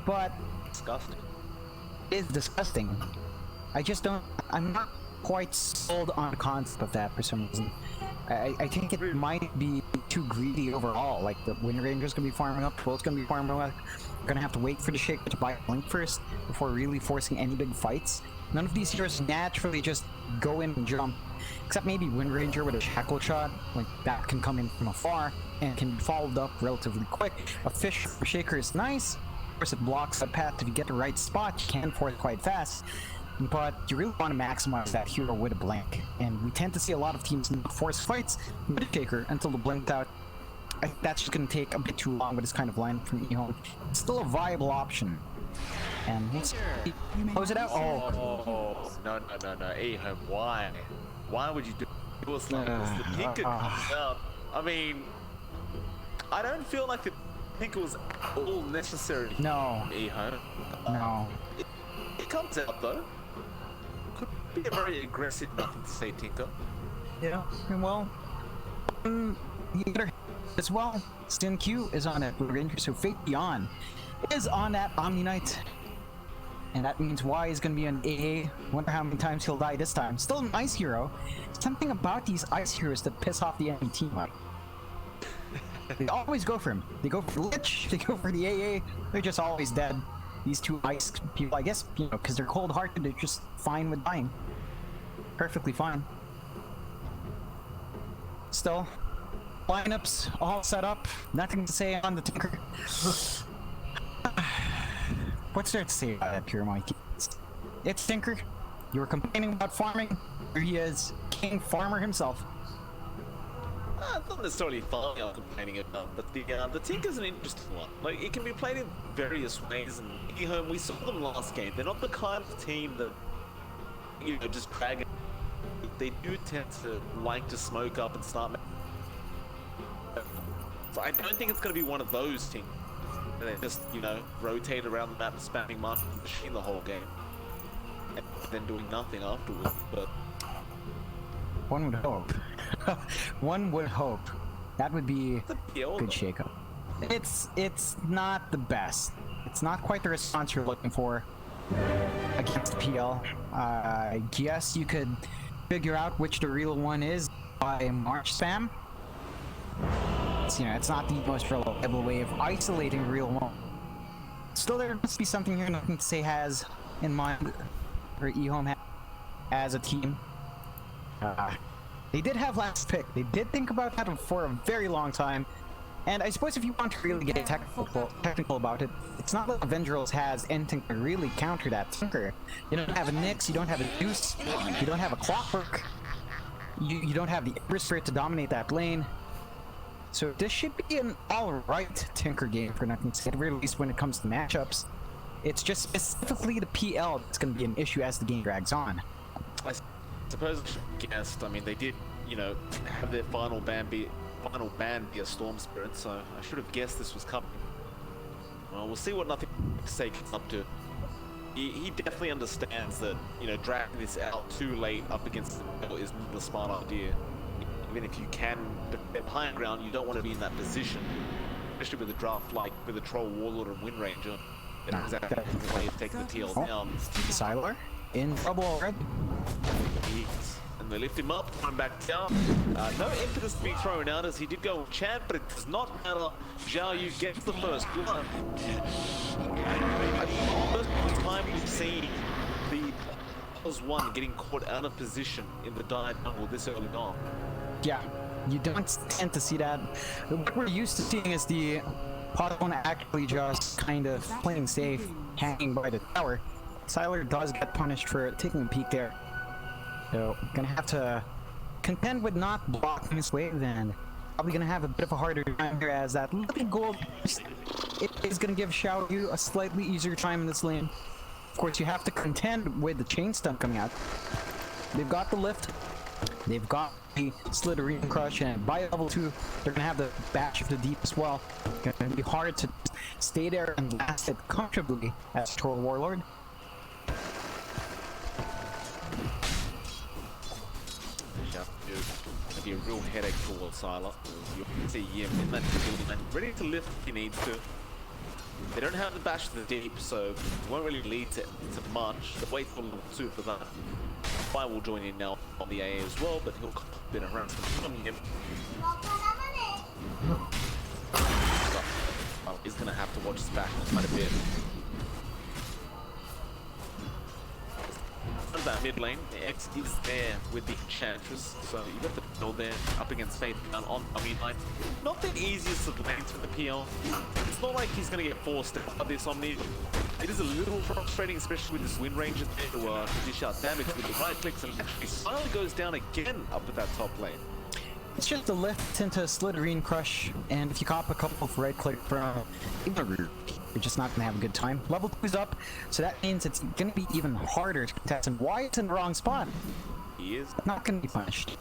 [SPEAKER 9] but
[SPEAKER 8] disgusting.
[SPEAKER 9] it's disgusting. I'm not quite sold on the concept of that for some reason. I think it might be too greedy overall. Like, the Wind Ranger's gonna be farming up, Troll's gonna be farming up. We're gonna have to wait for the Shaker to buy a Blink first before really forcing any big fights. None of these heroes naturally just go in and jump, except maybe Wind Ranger with a Shackle Shot. Like, that can come in from afar and can be followed up relatively quick. A Fish Shaker is nice. Of course, it blocks the path. If you get the right spot, you can force quite fast. But you really want to maximize that hero with a Blink. And we tend to see a lot of teams not force fights with a Shaker until the Blinked out. I think that's just going to take a bit too long with this kind of line from Ehome. It's still a viable option. And let's close it out.
[SPEAKER 8] Oh, no, Ehome, why? Why would you do it like this? The Tinker comes out. I mean, I don't feel like the Tinker was all necessary.
[SPEAKER 9] No.
[SPEAKER 8] Ehome.
[SPEAKER 9] No.
[SPEAKER 8] It comes out though. Could be a very aggressive, nothing to say Tinker.
[SPEAKER 9] Yeah, well, you better as well. Stin Q is on that Blue Ranger, so Fate Beyond is on that Omni Knight. And that means Y is gonna be an AA. Wonder how many times he'll die this time. Still an ice hero. Something about these ice heroes that piss off the enemy team up. They always go for him. They go for Lich, they go for the AA, they're just always dead. These two ice people, I guess, you know, because they're cold-hearted, they're just fine with dying. Perfectly fine. Still, lineups all set up. Nothing to say on the Tinker. What's there to say about that, Pure Mike? It's Tinker. You were complaining about farming. Here he is, King Farmer himself.
[SPEAKER 8] Not necessarily farming I'm complaining about, but the Tinker's an interesting one. Like, it can be played in various ways, and Ehome, we saw them last game. They're not the kind of team that, you know, just drag it. They do tend to like to smoke up and start. So I don't think it's going to be one of those teams. They just, you know, rotate around the map and spamming Marshall Machine the whole game. And then doing nothing afterwards, but...
[SPEAKER 9] One would hope. One would hope. That would be a good shakeup. It's not the best. It's not quite the response you're looking for against PL. I guess you could figure out which the real one is by March spam. You know, it's not the most reliable way of isolating real one. Still, there must be something here nothing to say has in mind, or Ehome as a team. They did have last pick. They did think about that for a very long time. And I suppose if you want to really get technical about it, it's not like Avengerls has anything to really counter that Tinker. You don't have a Nyx, you don't have a Deuce, you don't have a Clockwork, you don't have the Ember Spirit to dominate that lane. So this should be an alright Tinker game for nothing to say, at the very least when it comes to matchups. It's just specifically the PL that's going to be an issue as the game drags on.
[SPEAKER 8] I suppose I should have guessed. I mean, they did, you know, have their final ban be a Storm Spirit, so I should have guessed this was coming. Well, we'll see what nothing to say gets up to. He definitely understands that, you know, dragging this out too late up against the middle is not a smart idea. Even if you can defend high ground, you don't want to be in that position, especially with a draft like with a Troll, Warlord, and Wind Ranger. That's exactly the way of taking the TL down.
[SPEAKER 9] Sylar in trouble already.
[SPEAKER 8] And they lift him up, throw him back down. No impetus to be thrown out as he did go with Chant, but it does not matter. Zhao Yu gets the first blood. I think the first time we've seen the +1 getting caught out of position in the dire jungle this early on.
[SPEAKER 9] Yeah, you don't tend to see that. What we're used to seeing is the +1 actually just kind of playing safe, hanging by the tower. Sylar does get punished for taking a peek there. So, gonna have to contend with not blocking his wave, and probably gonna have a bit of a harder time here as that little gold it is gonna give Zhao Yu a slightly easier time in this lane. Of course, you have to contend with the chain stun coming out. They've got the lift, they've got the Slitherine Crush, and by level 2, they're gonna have the Bash of the Deep as well. Gonna be hard to stay there and last it comfortably as Troll Warlord.
[SPEAKER 8] Be a real headache for Sylar. You see him in that field and ready to lift if he needs to. They don't have the Bash to the Deep, so it won't really lead to much. They'll wait for level 2 for that. Fire will join in now on the AA as well, but he'll been around from him. Well, he's gonna have to watch his back quite a bit. That mid lane, X is there with the Enchantress, so you got the build there up against Faith down on Omni-Knight. Not the easiest of lanes for the PL. It's not like he's going to get forced out this Omni. It is a little frustrating, especially with this Wind Ranger there to dish out damage with the right clicks, and actually Sylar goes down again up at that top lane.
[SPEAKER 9] It's just a lift into Slitherine Crush, and if you cop a couple of right click from even you're just not gonna have a good time. Level 2's up, so that means it's gonna be even harder to contest. And why it's in the wrong spot?
[SPEAKER 8] He is
[SPEAKER 9] Not gonna be punished.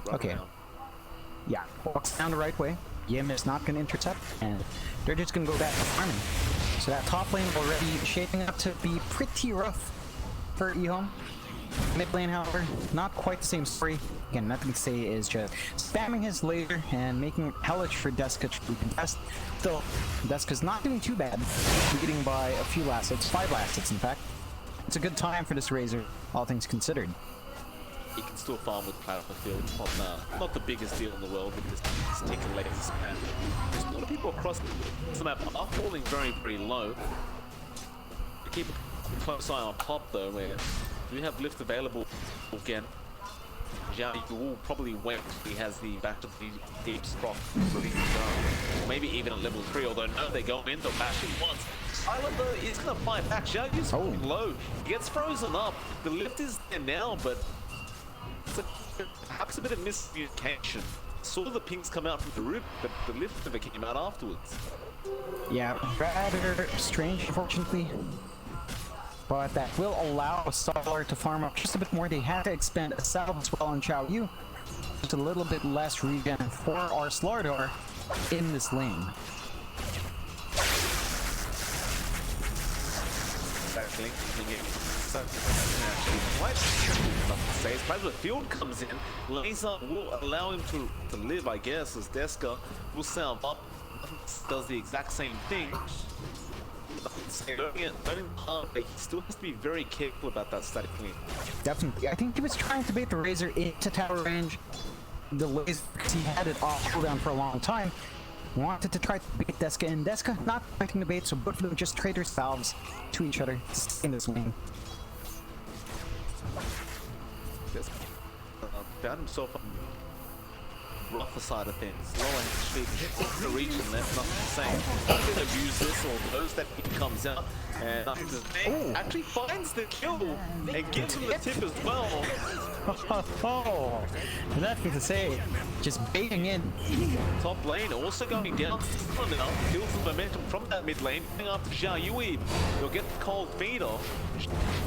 [SPEAKER 9] Okay.
[SPEAKER 8] Now.
[SPEAKER 9] Yeah, walks down the right way. Yim is not gonna intercept, and they're just gonna go back to farming. So that top lane already shaping up to be pretty rough for Ehome. Mid lane, however, not quite the same story. Again, nothing to say is just spamming his laser and making it hellish for Deska to contest. Still, Deska's not doing too bad, leading by a few last hits, 5 last hits in fact. It's a good time for this Razor, all things considered.
[SPEAKER 8] He can still farm with Plasma Field. It's not the biggest deal in the world because it's taking laser spam. There's a lot of people across the map are falling very, very low. Keep a close eye on top though, where we have lift available again. Zhao Yu will probably wait until he has the back to the deep crop release maybe even at level 3, although no, they go in, they'll bash it once. Silent though is gonna fight back. Zhao Yu's falling low. He gets frozen up. The lift is there now, but it's perhaps a bit of miscommunication. Saw the pings come out from the roof, but the lift never came out afterwards.
[SPEAKER 9] Yeah, rather strange, unfortunately. But that will allow Solar to farm up just a bit more. They had to expend a salve as well on Xiao Yu. Just a little bit less regen for our Slardar in this lane.
[SPEAKER 8] Plasma Field comes in, Laser will allow him to live, I guess, as Deska will salve up, does the exact same thing. Learning hard, but he still has to be very careful about that static clean.
[SPEAKER 9] Definitely. I think he was trying to bait the Razor into tower range. The Laser, because he had it off cooldown for a long time, wanted to try to bait Deska, and Deska not fighting the bait, so both of them just trade their salves to each other to stay in this lane.
[SPEAKER 8] Found himself on the rougher side of things. Lower HP, the region left, nothing to say. He's going to use this, or those that he comes out, and nothing to say. Actually finds the kill, and gives him the tip as well.
[SPEAKER 9] Oh, nothing to say. Just baiting in.
[SPEAKER 8] Top lane also going down. Now kills the momentum from that mid lane. Going after Xiao Yu. He'll get the cold feed off.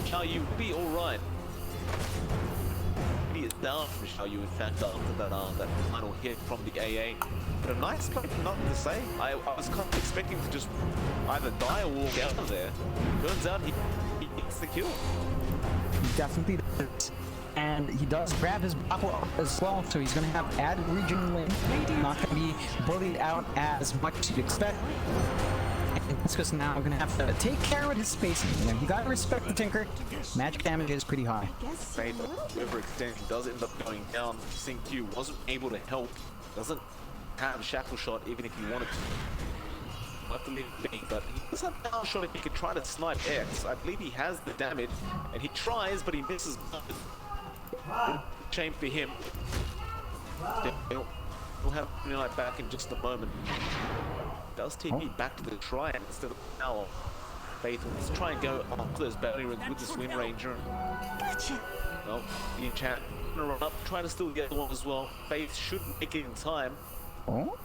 [SPEAKER 8] Xiao Yu will be alright. He is down from Xiao Yu, in fact, after that final hit from the AA. But a nice play, nothing to say. I was kind of expecting to just either die or walk out of there. Turns out he gets the kill.
[SPEAKER 9] He definitely does. And he does grab his bottle up as well, so he's going to have added region lane. Not going to be bullied out as much as you'd expect. And it's just now going to have to take care of his spacing. You know, you got to respect the Tinker. Magic damage is pretty high.
[SPEAKER 8] Fade overextension does end up going down. Sync wasn't able to help. Doesn't have shackle shot even if he wanted to. We'll have to leave it be, but he does have power shot if he could try to snipe X. I believe he has the damage, and he tries, but he misses. Shame for him. We'll have Moonlight back in just a moment. Does TP back to the try instead of power. Faith will try and go after those bounty rings with this Wind Ranger. Well, the enchant gonna run up, try to still get one as well. Faith should make it in time.
[SPEAKER 9] Oh?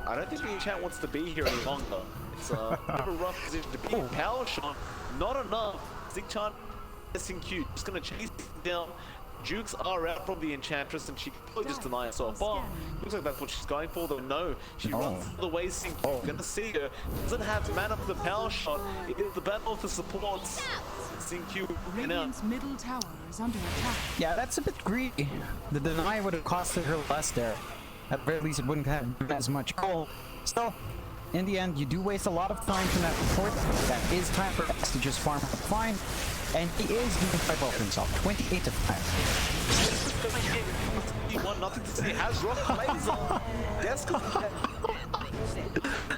[SPEAKER 8] I don't think the enchant wants to be here any longer. It's a bit of a rough position to be in. Power shot, not enough. Zigchan SNQ just gonna chase down. Jukes are out from the Enchantress, and she can probably just deny herself off. Looks like that's what she's going for, though. No, she runs the way Synq. Gonna see her. Doesn't have mana for the power shot. It is the battle for supports. Synq and out.
[SPEAKER 4] Radiant's middle tower is under attack.
[SPEAKER 9] Yeah, that's a bit greedy. The deny would have costed her less there. At the very least, it wouldn't have been as much gold. Still, in the end, you do waste a lot of time from that report. That is time for X to just farm fine. And he is doing quite well for himself. 28 to 5.
[SPEAKER 8] He won nothing to say. Has rock laser.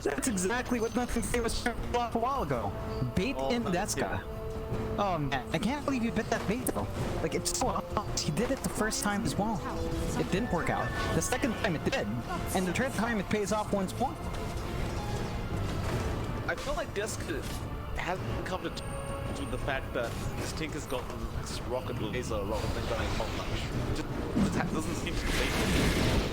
[SPEAKER 9] That's exactly what Nothing to Say was trying to pull off a while ago. Bait in Deska. Oh man, I can't believe you bit that bait though. Like, it's so obvious. He did it the first time as well. It didn't work out. The second time it did. And the third time it pays off once more.
[SPEAKER 8] I feel like Deska hasn't come to terms with the fact that his Tinker's gotten this rocket laser rather than going hot lunch. Just doesn't seem to be.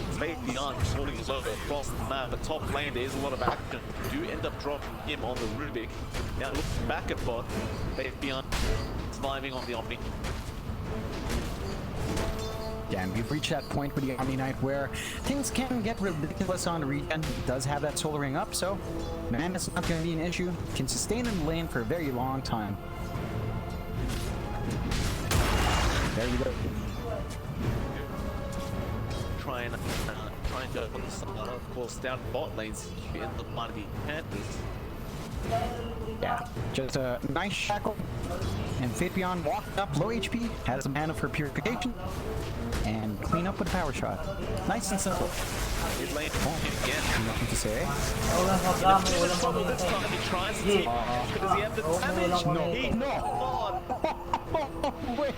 [SPEAKER 8] It's made beyond falling low across the map. But top lane, there is a lot of action. You do end up dropping him on the Rubik. Now look back at bot. They've beyond surviving on the Omni.
[SPEAKER 9] Yeah, and we've reached that point with the Omni Knight where things can get ridiculous on the regen. He does have that soul ring up, so man, it's not going to be an issue. Can sustain in the lane for a very long time. There we go.
[SPEAKER 8] Try and go for the starter. Of course, down bot lanes, you end up finding the Panthers.
[SPEAKER 9] Yeah, just a nice shackle. And Fabian walked up low HP, has a mana for purification, and clean up with a power shot. Nice and simple.
[SPEAKER 8] Mid lane again.
[SPEAKER 9] Nothing to say.
[SPEAKER 1] Walang magdami, walang
[SPEAKER 8] Trouble this
[SPEAKER 1] maghihintay.
[SPEAKER 8] time. He tries to take. Does he have the damage?
[SPEAKER 1] No.
[SPEAKER 8] He
[SPEAKER 9] No. Wait.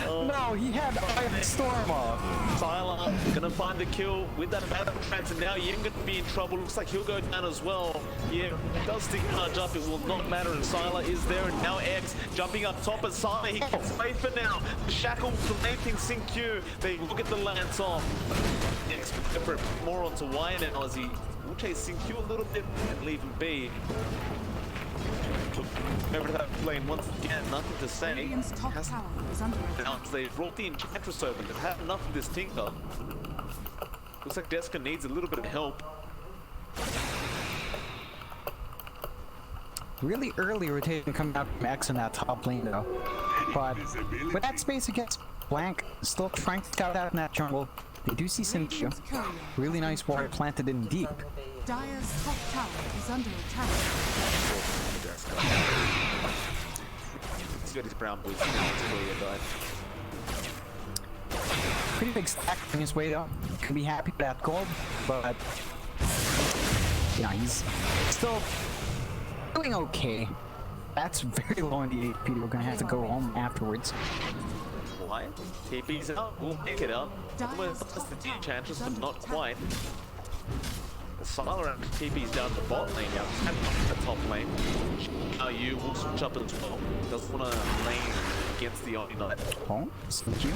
[SPEAKER 9] No, he had Iron Storm off.
[SPEAKER 8] Sylar gonna find the kill with that battle trance, and now Yin gonna be in trouble. Looks like he'll go down as well. Yeah, does stick charge up. It will not matter. And Sylar is there, and now X jumping up top. And Sylar, he gets away for now. The shackle connecting Sync Q. They will get the lance off. X will put more onto Y now as he will chase Sync Q a little bit and leave him be. Over that lane once again, nothing to say.
[SPEAKER 4] Radiant's top tower is under
[SPEAKER 8] Now
[SPEAKER 4] attack.
[SPEAKER 8] they brought the Enchantress over. They've had enough of this Tinker. Looks like Deska needs a little bit of help.
[SPEAKER 9] Really early rotation coming out from X in that top lane though. But with that space against Blank, still trying to scout out in that jungle. They do see Sync Q.
[SPEAKER 4] Radiant's courier.
[SPEAKER 9] Really nice ward planted in deep.
[SPEAKER 4] Dire's top tower is under attack.
[SPEAKER 8] He's got his brown boots.
[SPEAKER 9] Pretty big stack on his way though. Can be happy with that gold, but yeah, he's still doing okay. That's very low in the HP. We're gonna have to go home afterwards.
[SPEAKER 8] Why? TP's out. We'll pick it up. Almost just the Enchantress, but not quite. Sylar and TP's down the bot lane now. And the top lane. Now you will switch up as well. Doesn't want to lane against the Omni Knight.
[SPEAKER 9] Oh, Sync Q.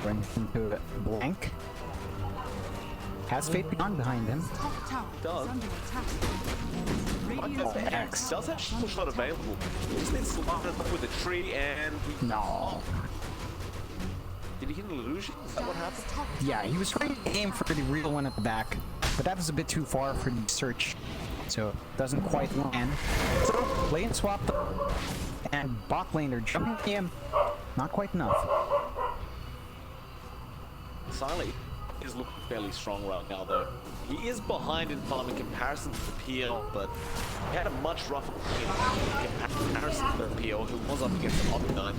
[SPEAKER 9] Run into Blank. Has Fate Beyond behind him.
[SPEAKER 4] Top tower
[SPEAKER 8] Does.
[SPEAKER 4] is under attack. Radiant's
[SPEAKER 9] Oh,
[SPEAKER 4] middle
[SPEAKER 9] X.
[SPEAKER 8] Does have triple shot available. Just needs to line it up with a tree and...
[SPEAKER 9] No.
[SPEAKER 8] Did he hit an illusion? Is that what happened?
[SPEAKER 4] Dire's top
[SPEAKER 9] Yeah, he was trying to aim for the real one at the back, but that was a bit too far for the search, so doesn't quite land. So, lane swapped, and bot lane are jumping him. Not quite enough.
[SPEAKER 8] Siley is looking fairly strong right now, though. He is behind in farm in comparison to the PL, but he had a much rougher game in comparison to the PL, who was up against an Omni Knight.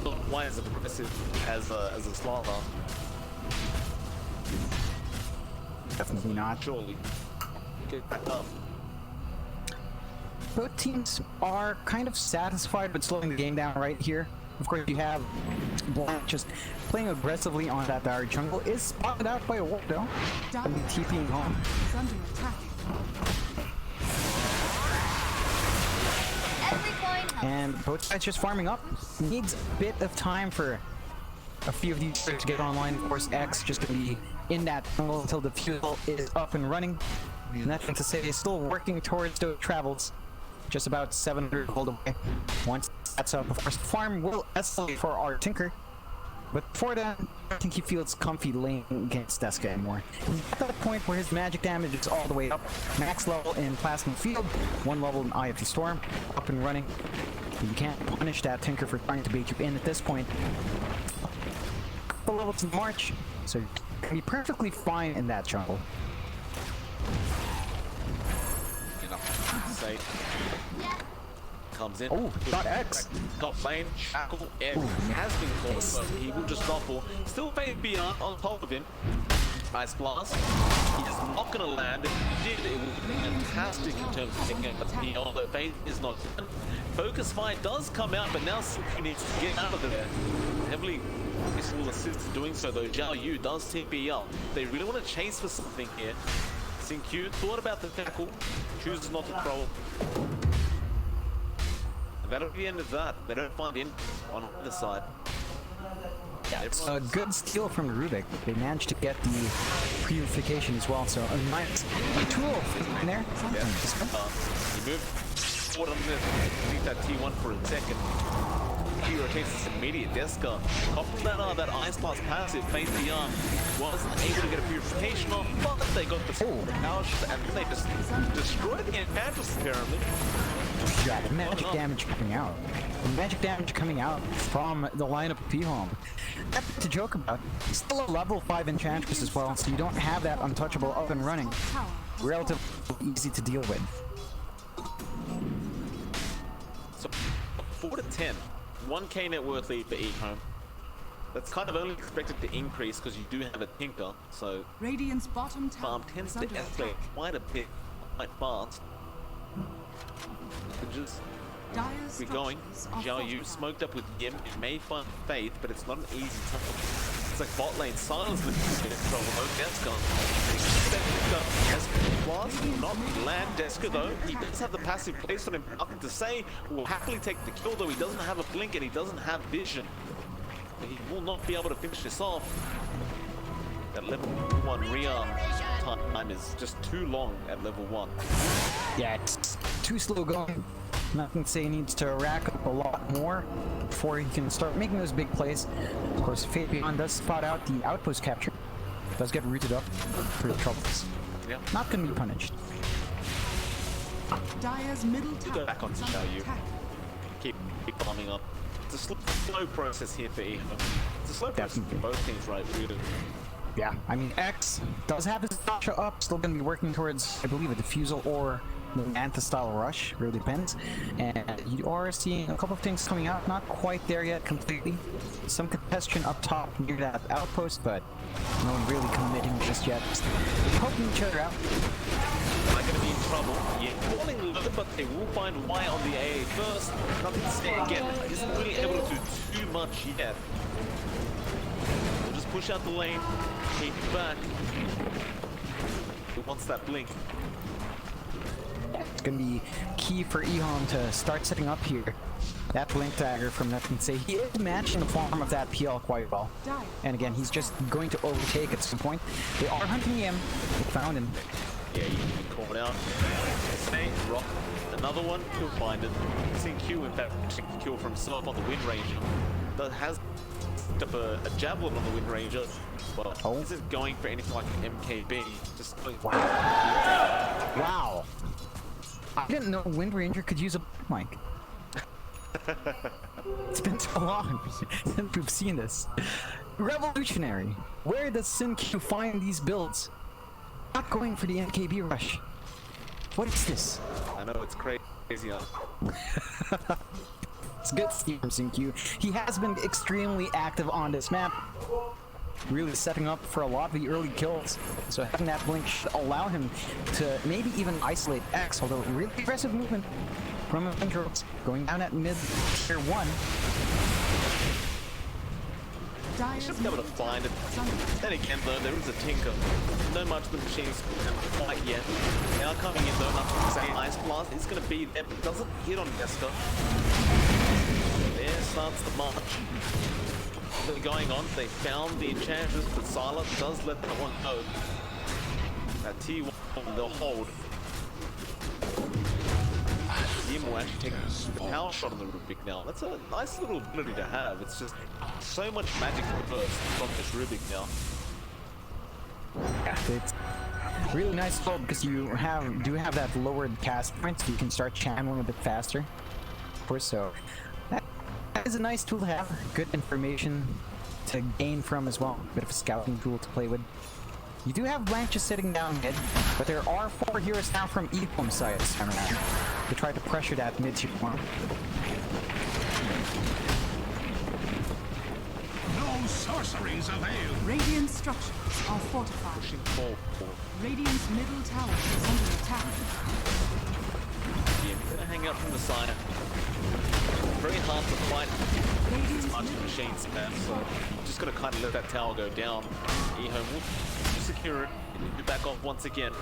[SPEAKER 8] Not quite as aggressive as a Slava.
[SPEAKER 9] Definitely not.
[SPEAKER 8] Surely. Get back up.
[SPEAKER 9] Both teams are kind of satisfied with slowing the game down right here. Of course, you have Blank just playing aggressively on that dire jungle. Is spotted out by a ward though. Gonna be TPing home.
[SPEAKER 4] is under attack.
[SPEAKER 7] Every coin helps.
[SPEAKER 9] And both sides just farming up. Needs a bit of time for a few of these players to get online. Of course, X just gonna be in that jungle until the fuel is up and running. Nothing to say, he's still working towards those travels. Just about 700 gold away. Once that's up, of course, the farm will escalate for our Tinker. But before that, I don't think he feels comfy laying against Deska anymore. He's at that point where his magic damage is all the way up. Max level in Plasma Field, 1 level in Eye of the Storm, up and running. You can't punish that Tinker for trying to bait you in at this point. The level to March, so you can be perfectly fine in that jungle.
[SPEAKER 8] Enough to say. Comes in.
[SPEAKER 9] Oh, got X.
[SPEAKER 8] Top lane, Shackle, X has been caught, so he will just topple. Still Fate Beyond on top of him. Ice Blast. He is not going to land. If he did, it would be fantastic in terms of taking out the PL, although Fate is not done. Focus Fight does come out, but now he needs to get out of there. Heavily, this will assist in doing so, though. Zhao Yu does TP up. They really want to chase for something here. Sync Q thought about the tackle, chooses not to throw. That'll be the end of that. They don't find in on either side.
[SPEAKER 9] It's a good steal from Rubik. They managed to get the purification as well, so a nice tool in there.
[SPEAKER 8] Yeah. He moved forward on this. I think that T1 for a second. He rotates this immediate Deska. Coupled that Ice Blast passive, Fate Beyond wasn't able to get a purification off, but they got the power shot, and then they just destroyed the Enchantress apparently.
[SPEAKER 9] Yeah, that? The magic damage coming out. The magic damage coming out from the lineup of Ehome. Nothing to joke about. Still a level 5 Enchantress as well, so you don't have that untouchable up and running. Relatively easy to deal with.
[SPEAKER 8] So 4 to 10, 1k net worth lead for Ehome. That's kind of only expected to increase because you do have a Tinker, so
[SPEAKER 4] Radiant's bottom tower
[SPEAKER 8] farm tends
[SPEAKER 4] is
[SPEAKER 8] to
[SPEAKER 4] under
[SPEAKER 8] escalate
[SPEAKER 4] attack.
[SPEAKER 8] quite a bit, quite fast. Just
[SPEAKER 4] Dire's
[SPEAKER 8] we're going.
[SPEAKER 4] structures are
[SPEAKER 8] Xiao Yu
[SPEAKER 4] fortified.
[SPEAKER 8] smoked up with Yim. It may find Faith, but it's not an easy time. It's like bot lane silence with trouble. No Deska. Deska will not land Deska though. He does have the passive placed on him. Nothing to say. Will happily take the kill though. He doesn't have a blink and he doesn't have vision. He will not be able to finish this off. That level 1 rearm time is just too long at level 1.
[SPEAKER 9] Yeah, it's too slow going. Nothing to say, he needs to rack up a lot more before he can start making those big plays. Of course, Fate Beyond does spot out the outpost capture. Does get rooted up for the troubles.
[SPEAKER 8] Yeah.
[SPEAKER 9] Not gonna be punished.
[SPEAKER 4] Dire's middle
[SPEAKER 8] Go
[SPEAKER 4] tower
[SPEAKER 8] back on
[SPEAKER 4] is under
[SPEAKER 8] Xiao Yu.
[SPEAKER 4] attack.
[SPEAKER 8] Keep bombing up. It's a slow process here for Ehome. It's a slow process for
[SPEAKER 9] Definitely.
[SPEAKER 8] both teams, right? Really.
[SPEAKER 9] Yeah, I mean, X does have his Dasha up, still gonna be working towards, I believe, a Diffusal or the Manta-style rush, really depends. And you are seeing a couple of things coming out, not quite there yet completely. Some congestion up top near that outpost, but no one really committing just yet. Just helping each other out.
[SPEAKER 8] They're going to be in trouble. Yeah, falling low, but they will find Y on the AA first. Nothing to say again. Isn't really able to do too much yet. We'll just push out the lane, keep it back. Who wants that blink?
[SPEAKER 9] It's gonna be key for Ehome to start setting up here. That blink dagger from Nothing to Say, he is matching the form of that PL quite well. And again, he's just going to overtake at some point. They are hunting him. They found him.
[SPEAKER 8] Yeah, you can call it out. Snake, rock, another one, he'll find it. Seen Q, in fact, kill for himself on the Wind Ranger. That has a javelin on the Wind Ranger, but this is going for anything like an MKB. Just
[SPEAKER 9] Wow. I didn't know Wind Ranger could use a mic. It's been so long since we've seen this. Revolutionary. Where does SinQ find these builds? Not going for the MKB rush. What is this?
[SPEAKER 8] I know it's crazy.
[SPEAKER 9] It's good to see from SinQ. He has been extremely active on this map. Really setting up for a lot of the early kills. So having that blink should allow him to maybe even isolate X, although really aggressive movement from Avengerls going down at mid tier 1.
[SPEAKER 8] Should be able to find it. Then again though, there is a Tinker. No much of the machines quite yet. They are coming in though, nothing to say. Ice Blast is going to be there, but it doesn't hit on Deska. There starts the march. They're going on. They found the Enchantress, but Silence does let that one go. That T1, they'll hold. Yim will actually take the power shot on the Rubik now. That's a nice little ability to have. It's just so much magic reverse from this Rubik now.
[SPEAKER 9] Yeah, it's really nice flow because you do have that lowered cast point, so you can start channeling a bit faster. Of course, so that is a nice tool to have. Good information to gain from as well. A bit of a scouting tool to play with. You do have Blank just sitting down mid, but there are 4 heroes now from Ehome's side this time around to try to pressure that mid tier 1.
[SPEAKER 5] No sorceries avail.
[SPEAKER 4] Radiant structures are fortified.
[SPEAKER 8] Pushing forward.
[SPEAKER 4] Radiant's middle tower is under attack.
[SPEAKER 8] Yim gonna hang out from the side. Very hard to fight
[SPEAKER 4] Radiant's
[SPEAKER 8] as much
[SPEAKER 4] middle
[SPEAKER 8] machine
[SPEAKER 4] tower
[SPEAKER 8] spam, so just gonna kind of let that tower go down. Ehome will secure it. Be back off once again.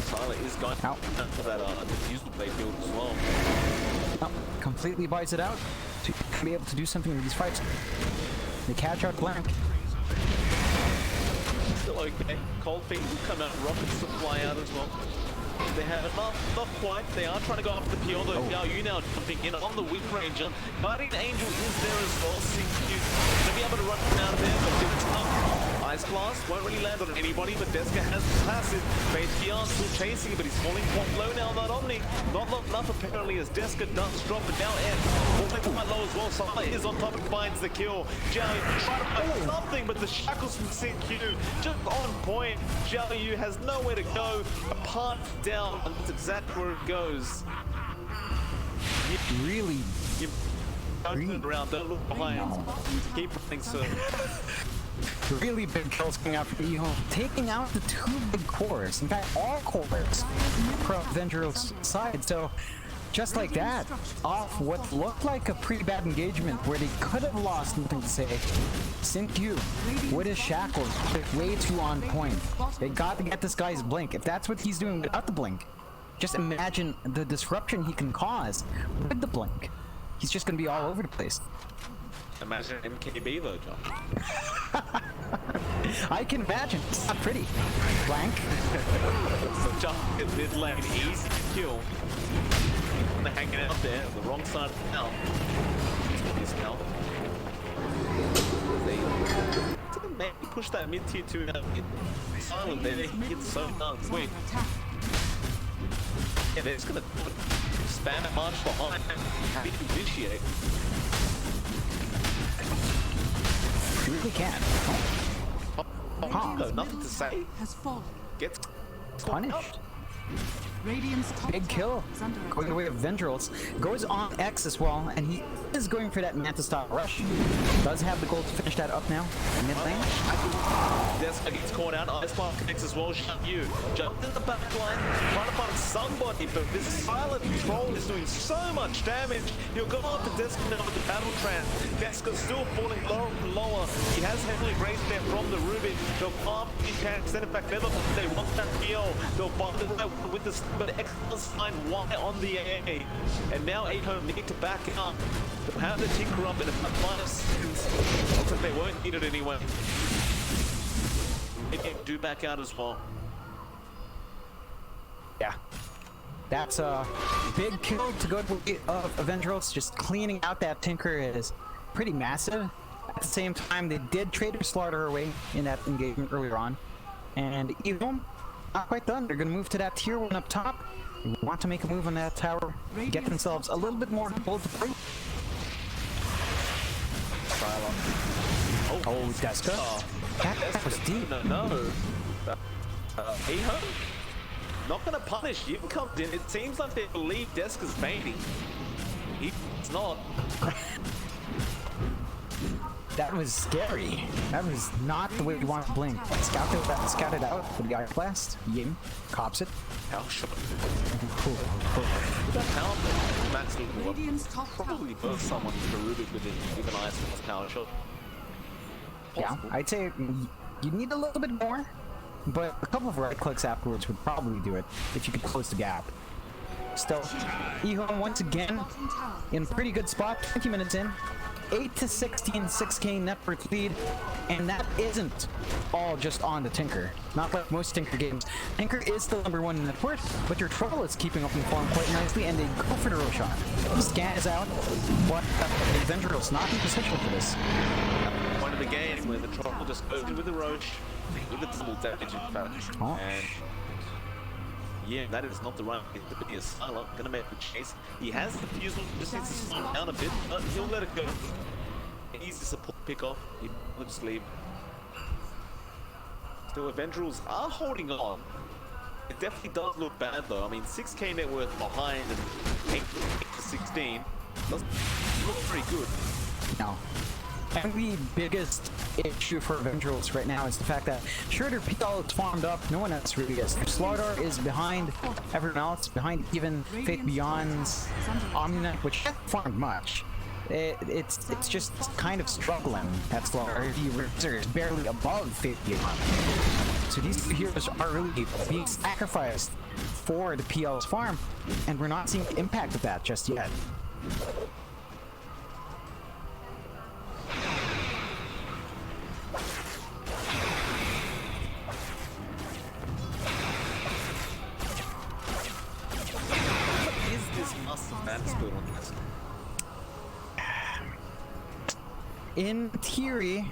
[SPEAKER 8] Tyler is going out for that diffusal they build as well.
[SPEAKER 9] Oh, completely buys it out to be able to do something in these fights. They catch out Blank.
[SPEAKER 8] Still okay. Cold Feet will come out. Rockets will fly out as well. They have enough, not quite. They are trying to go after the PL though. Xiao Yu now jumping in on the Wind Ranger. Guardian Angel is there as well. CQ gonna be able to run out of there, but it's not. Ice Blast won't really land on anybody, but Deska has the passive. Faith Beyond still chasing, but he's falling quite low now, not Omni. Not low enough apparently as Deska does drop it down in. Falling quite low as well, Sala is on top and finds the kill. Jiaoyu trying to find something, but the shackles from CQ just on point. Jiaoyu has nowhere to go apart from down, and that's exactly where it goes.
[SPEAKER 9] Really?
[SPEAKER 8] Don't turn around, don't look behind. Keep running, sir.
[SPEAKER 9] Really big kills coming out from Ehome, taking out the two big cores. In fact, all cores from Avengerls' side. So, just like that, off what looked like a pretty bad engagement where they could have lost nothing to say. Sinkyu, with his shackles, way too on point. They got to get this guy's blink. If that's what he's doing without the blink, just imagine the disruption he can cause with the blink. He's just going to be all over the place.
[SPEAKER 8] Imagine MKB though, John.
[SPEAKER 9] I can imagine. It's not pretty. Blank.
[SPEAKER 8] So John in mid lane, easy kill. And they're hanging out there, the wrong side of the town. This now. They didn't maybe push that mid tier 2 out. Silent there, it's so done. Wait. Yeah, they're just gonna spam and march behind. How do you initiate?
[SPEAKER 9] You really can.
[SPEAKER 8] Oh, nothing to say.
[SPEAKER 4] Has fallen.
[SPEAKER 8] Gets
[SPEAKER 9] Punished.
[SPEAKER 4] Radiant's top
[SPEAKER 9] Big
[SPEAKER 4] tower
[SPEAKER 9] kill.
[SPEAKER 4] is under
[SPEAKER 9] Going the way of Avengerls. Goes on X as well, and he is going for that Manta style rush. Does have the goal to finish that up now. Mid lane.
[SPEAKER 8] Deska gets caught out. Ice Bomb connects as well. You jumped in the back line, trying to find somebody, but this silent troll is doing so much damage. You'll go up to Deska now with the battle trance. Deska's still falling lower and lower. He has heavily grazed there from the Ruby. They'll farm the tanks. Then in fact, never they want that PO. They'll bomb it with this, but excellent sign Y on the AA. And now Ehome need to back up. They'll have to tinker up in about 5 seconds. Looks like they won't need it anyway. They do back out as well.
[SPEAKER 9] Yeah. That's a big kill to go to Avengerls. Just cleaning out that Tinker is pretty massive. At the same time, they did Trader Slaughter away in that engagement earlier on. And Ehome, not quite done. They're going to move to that tier 1 up top. They want to make a move on that tower, get themselves a little bit more gold to play. Oh, Deska. That was deep.
[SPEAKER 8] No. Ehome? Not gonna punish you. Come in. It seems like they believe Deska's baiting. He's not.
[SPEAKER 9] That was scary. That was not the way we want to blink. Scout it out for the Iron Blast. Yim. Cops it.
[SPEAKER 8] How shot.
[SPEAKER 9] Cool.
[SPEAKER 8] That power Max
[SPEAKER 4] Radiant's top
[SPEAKER 8] probably burst someone to Rubik with it, even Ice with his power shot.
[SPEAKER 9] Yeah, I'd say you need a little bit more, but a couple of right clicks afterwards would probably do it if you could close the gap. Still, Ehome once again in pretty good spot, 20 minutes in. 8-16, 6k network lead, and that isn't all just on the Tinker. Not like most Tinker games. Tinker is still #1 in net worth, but your Troll is keeping up in form quite nicely, and they go for the Roshan. The scan is out, but the Avengerls not in position for this.
[SPEAKER 8] Point of the game where the Troll just goes with the Roche, with the double damage in fact.
[SPEAKER 9] Oh.
[SPEAKER 8] And yeah, that is not the right way to be a Silent. Gonna make the chase. He has the Fusel, just needs to slow down a bit, but he'll let it go. Easy support pick off. He'll just leave. Still, Avengerals are holding on. It definitely does look bad though. I mean, 6k net worth behind and 8-16 doesn't look pretty good.
[SPEAKER 9] No. And the biggest issue for Avengerals right now is the fact that sure, their PL is farmed up, no one else really is. Their Slaughter is behind everyone else, behind even Faith Beyond's Omni, which hasn't farmed much. It's just kind of struggling at Slaughter. The Razor is barely above Faith Beyond. So these two heroes are really being sacrificed for the PL's farm, and we're not seeing the impact of that just yet. In theory,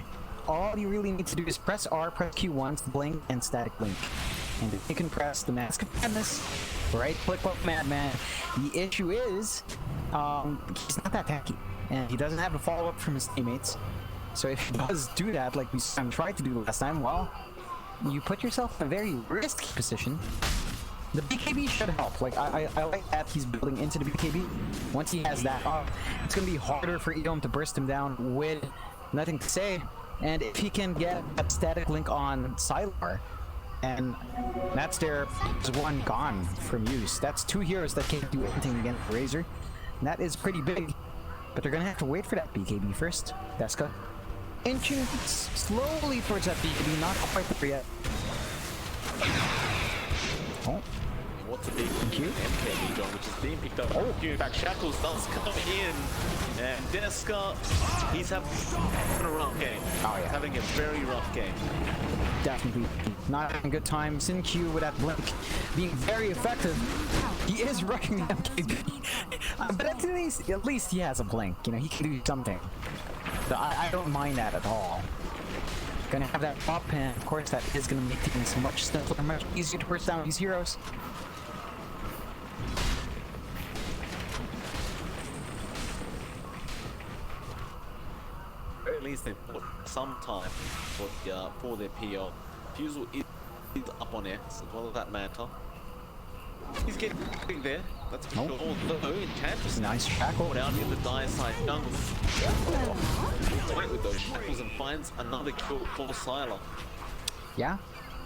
[SPEAKER 9] all you really need to do is press R, press Q once, blink, and static blink. And if you can press the Mask of Madness, right click like Madman. The issue is, he's not that tacky, and he doesn't have a follow-up from his teammates. So if he does do that, like we tried to do last time, well, you put yourself in a very risky position. The BKB should help. Like, I like that he's building into the BKB. Once he has that up, it's going to be harder for Ehome to burst him down with nothing to say. And if he can get that static link on Sylar, and that's their one gone from use. That's two heroes that can't do anything against Razor. And that is pretty big. But they're going to have to wait for that BKB first. Deska inching slowly towards that BKB, not quite there yet. Oh.
[SPEAKER 8] What's a big
[SPEAKER 9] you.
[SPEAKER 8] MKB John, which is being picked up. Oh, in fact, Shackles does come in, and Deska, he's having a rough game.
[SPEAKER 9] Oh, yeah.
[SPEAKER 8] Having a very rough game.
[SPEAKER 9] Definitely not having a good time. Sin Q with that blink being very effective. He is rushing the MKB, but at least he has a blink. You know, he can do something. So I don't mind that at all. Gonna have that pop, and of course that is gonna make things much simpler, much easier to burst down these heroes.
[SPEAKER 8] Or at least they put some time for their PL. Fusel is up on X as well as that Manta. He's getting there. That's for sure. Although Enchantress
[SPEAKER 9] Nice shackle.
[SPEAKER 8] out in the dire side jungle. Wait with those shackles and finds another kill for Sylar.
[SPEAKER 9] Yeah,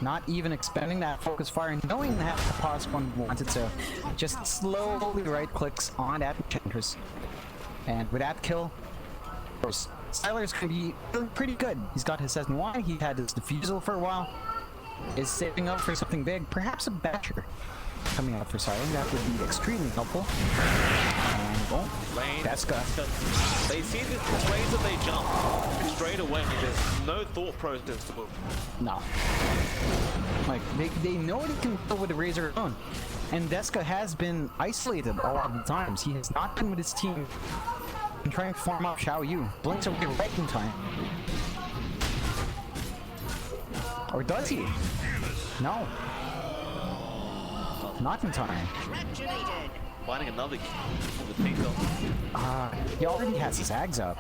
[SPEAKER 9] not even expending that focus fire and knowing that the pause one wanted to just slowly right clicks on that Enchantress. And with that kill, of course, Sylar's gonna be feeling pretty good. He's got his SNY, he had his defusal for a while, is saving up for something big, perhaps a Batcher coming out for Sylar. That would be extremely helpful. And well, Deska.
[SPEAKER 8] They see the ways that they jump straight away. There's no thought process to move.
[SPEAKER 9] No. Like, they know they can deal with the Razor alone. And Deska has been isolated a lot of the times. He has not been with his team and trying to farm up Xiao Yu. Blinks away right in time. Or does he? No. Not in time.
[SPEAKER 8] Finding another kill with Tinko.
[SPEAKER 9] He already has his Ags up.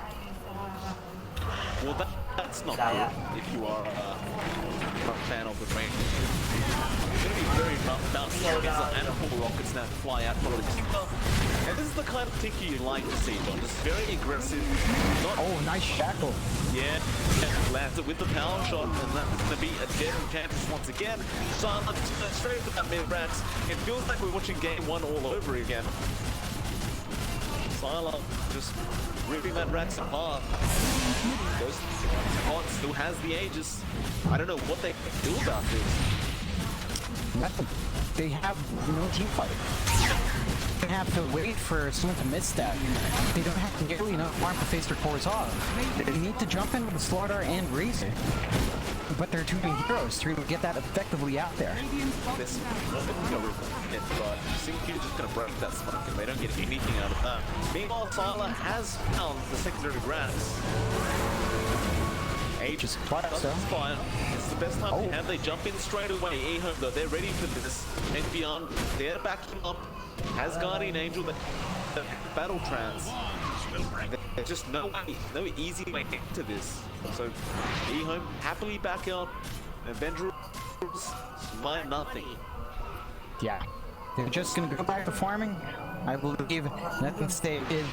[SPEAKER 8] Well, that's not good if you are a fan of the range. It's going to be very rough bouncing and full rockets now to fly out for the Tinko. And this is the kind of Tinko you like to see, John. Just very aggressive.
[SPEAKER 9] Oh, nice shackle.
[SPEAKER 8] Yeah, lands it with the power shot, and that's going to be a dead Enchantress once again. Silent straight to that mid-rats. It feels like we're watching game one all over again. Sylar just ripping that rats apart. Goes on, still has the Aegis. I don't know what they do about this.
[SPEAKER 9] Nothing. They have no team fight. They have to wait for someone to misstep. They don't have nearly enough farm to face their cores off. They need to jump in with the Slaughter and Razor. But they're too many heroes to get that effectively out there.
[SPEAKER 8] This but Sinkyu's just gonna break that smoke and they don't get anything out of that. Meanwhile, Sylar has found the secondary grass.
[SPEAKER 9] Just fire, so.
[SPEAKER 8] Fire. It's the best time to have. They jump in straight away. Ehome, though, they're ready for this. And beyond, they're backing up. Has Guardian Angel the battle trance. There's just no easy way into this. So Ehome happily back out. Avengers mind nothing.
[SPEAKER 9] Yeah. They're just gonna go back to farming. I believe Nothing is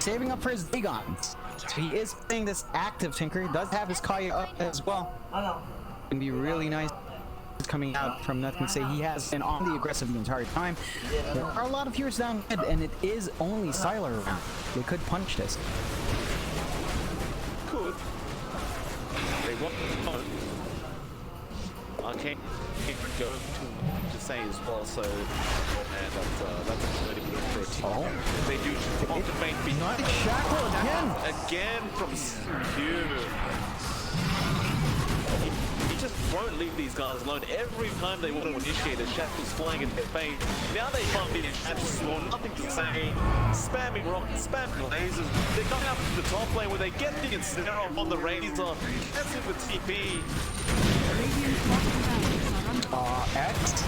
[SPEAKER 9] saving up for his Dagons. So he is playing this active Tinker. He does have his Kaya up as well. Can be really nice coming out from Nothing Say. He has been on the aggressive the entire time. There are a lot of heroes down mid, and it is only Sylar around. They could punch this.
[SPEAKER 8] Could. They want Arcane go to say as well, so that's a really good for a team.
[SPEAKER 9] Oh.
[SPEAKER 8] They do want to make me
[SPEAKER 9] Nice shackle again!
[SPEAKER 8] Again from Q. He just won't leave these guys alone. Every time they want to initiate a shackles flying in their face, now they find me in shackles small, nothing to say, spamming rockets, spamming lasers. They're coming up to the top lane where they get the ensnare off on the Razor, that's it with TP.
[SPEAKER 4] Radiant's bottom tower is under
[SPEAKER 9] X.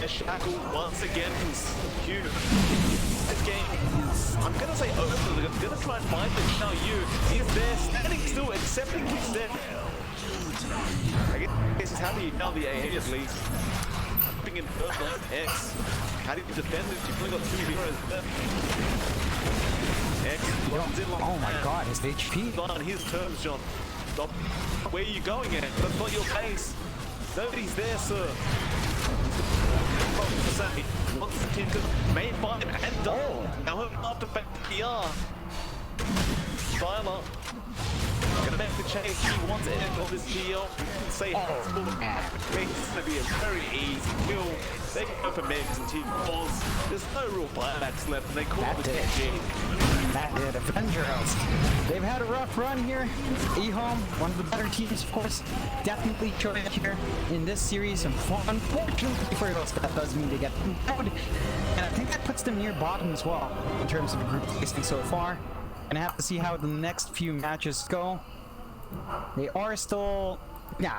[SPEAKER 8] A shackle once again from Q. This game is, I'm gonna say over. I'm gonna try and find the Xiao Yu. He's there, standing still, accepting his death. I guess this is how do you know the AA at least. Putting in first line X. How do you defend it? You've only got 2 heroes left. X runs in like
[SPEAKER 9] Oh my god, his HP.
[SPEAKER 8] on his terms, John. Stop. Where are you going at? That's not your pace. Nobody's there, sir. Once the kid may find him and done. Now after PR. Styler. Gonna make the change. He wants to end on this deal. Say possible. It's gonna be a very easy kill. They can go for megs and team balls. There's no real buybacks left, and they call it the GG.
[SPEAKER 9] That did Avengerls. They've had a rough run here. Ehome, one of the better teams, of course, definitely showing it here in this series. And unfortunately for us, that does mean they get out. And I think that puts them near bottom as well in terms of group placing so far. And I have to see how the next few matches go. They are still, yeah.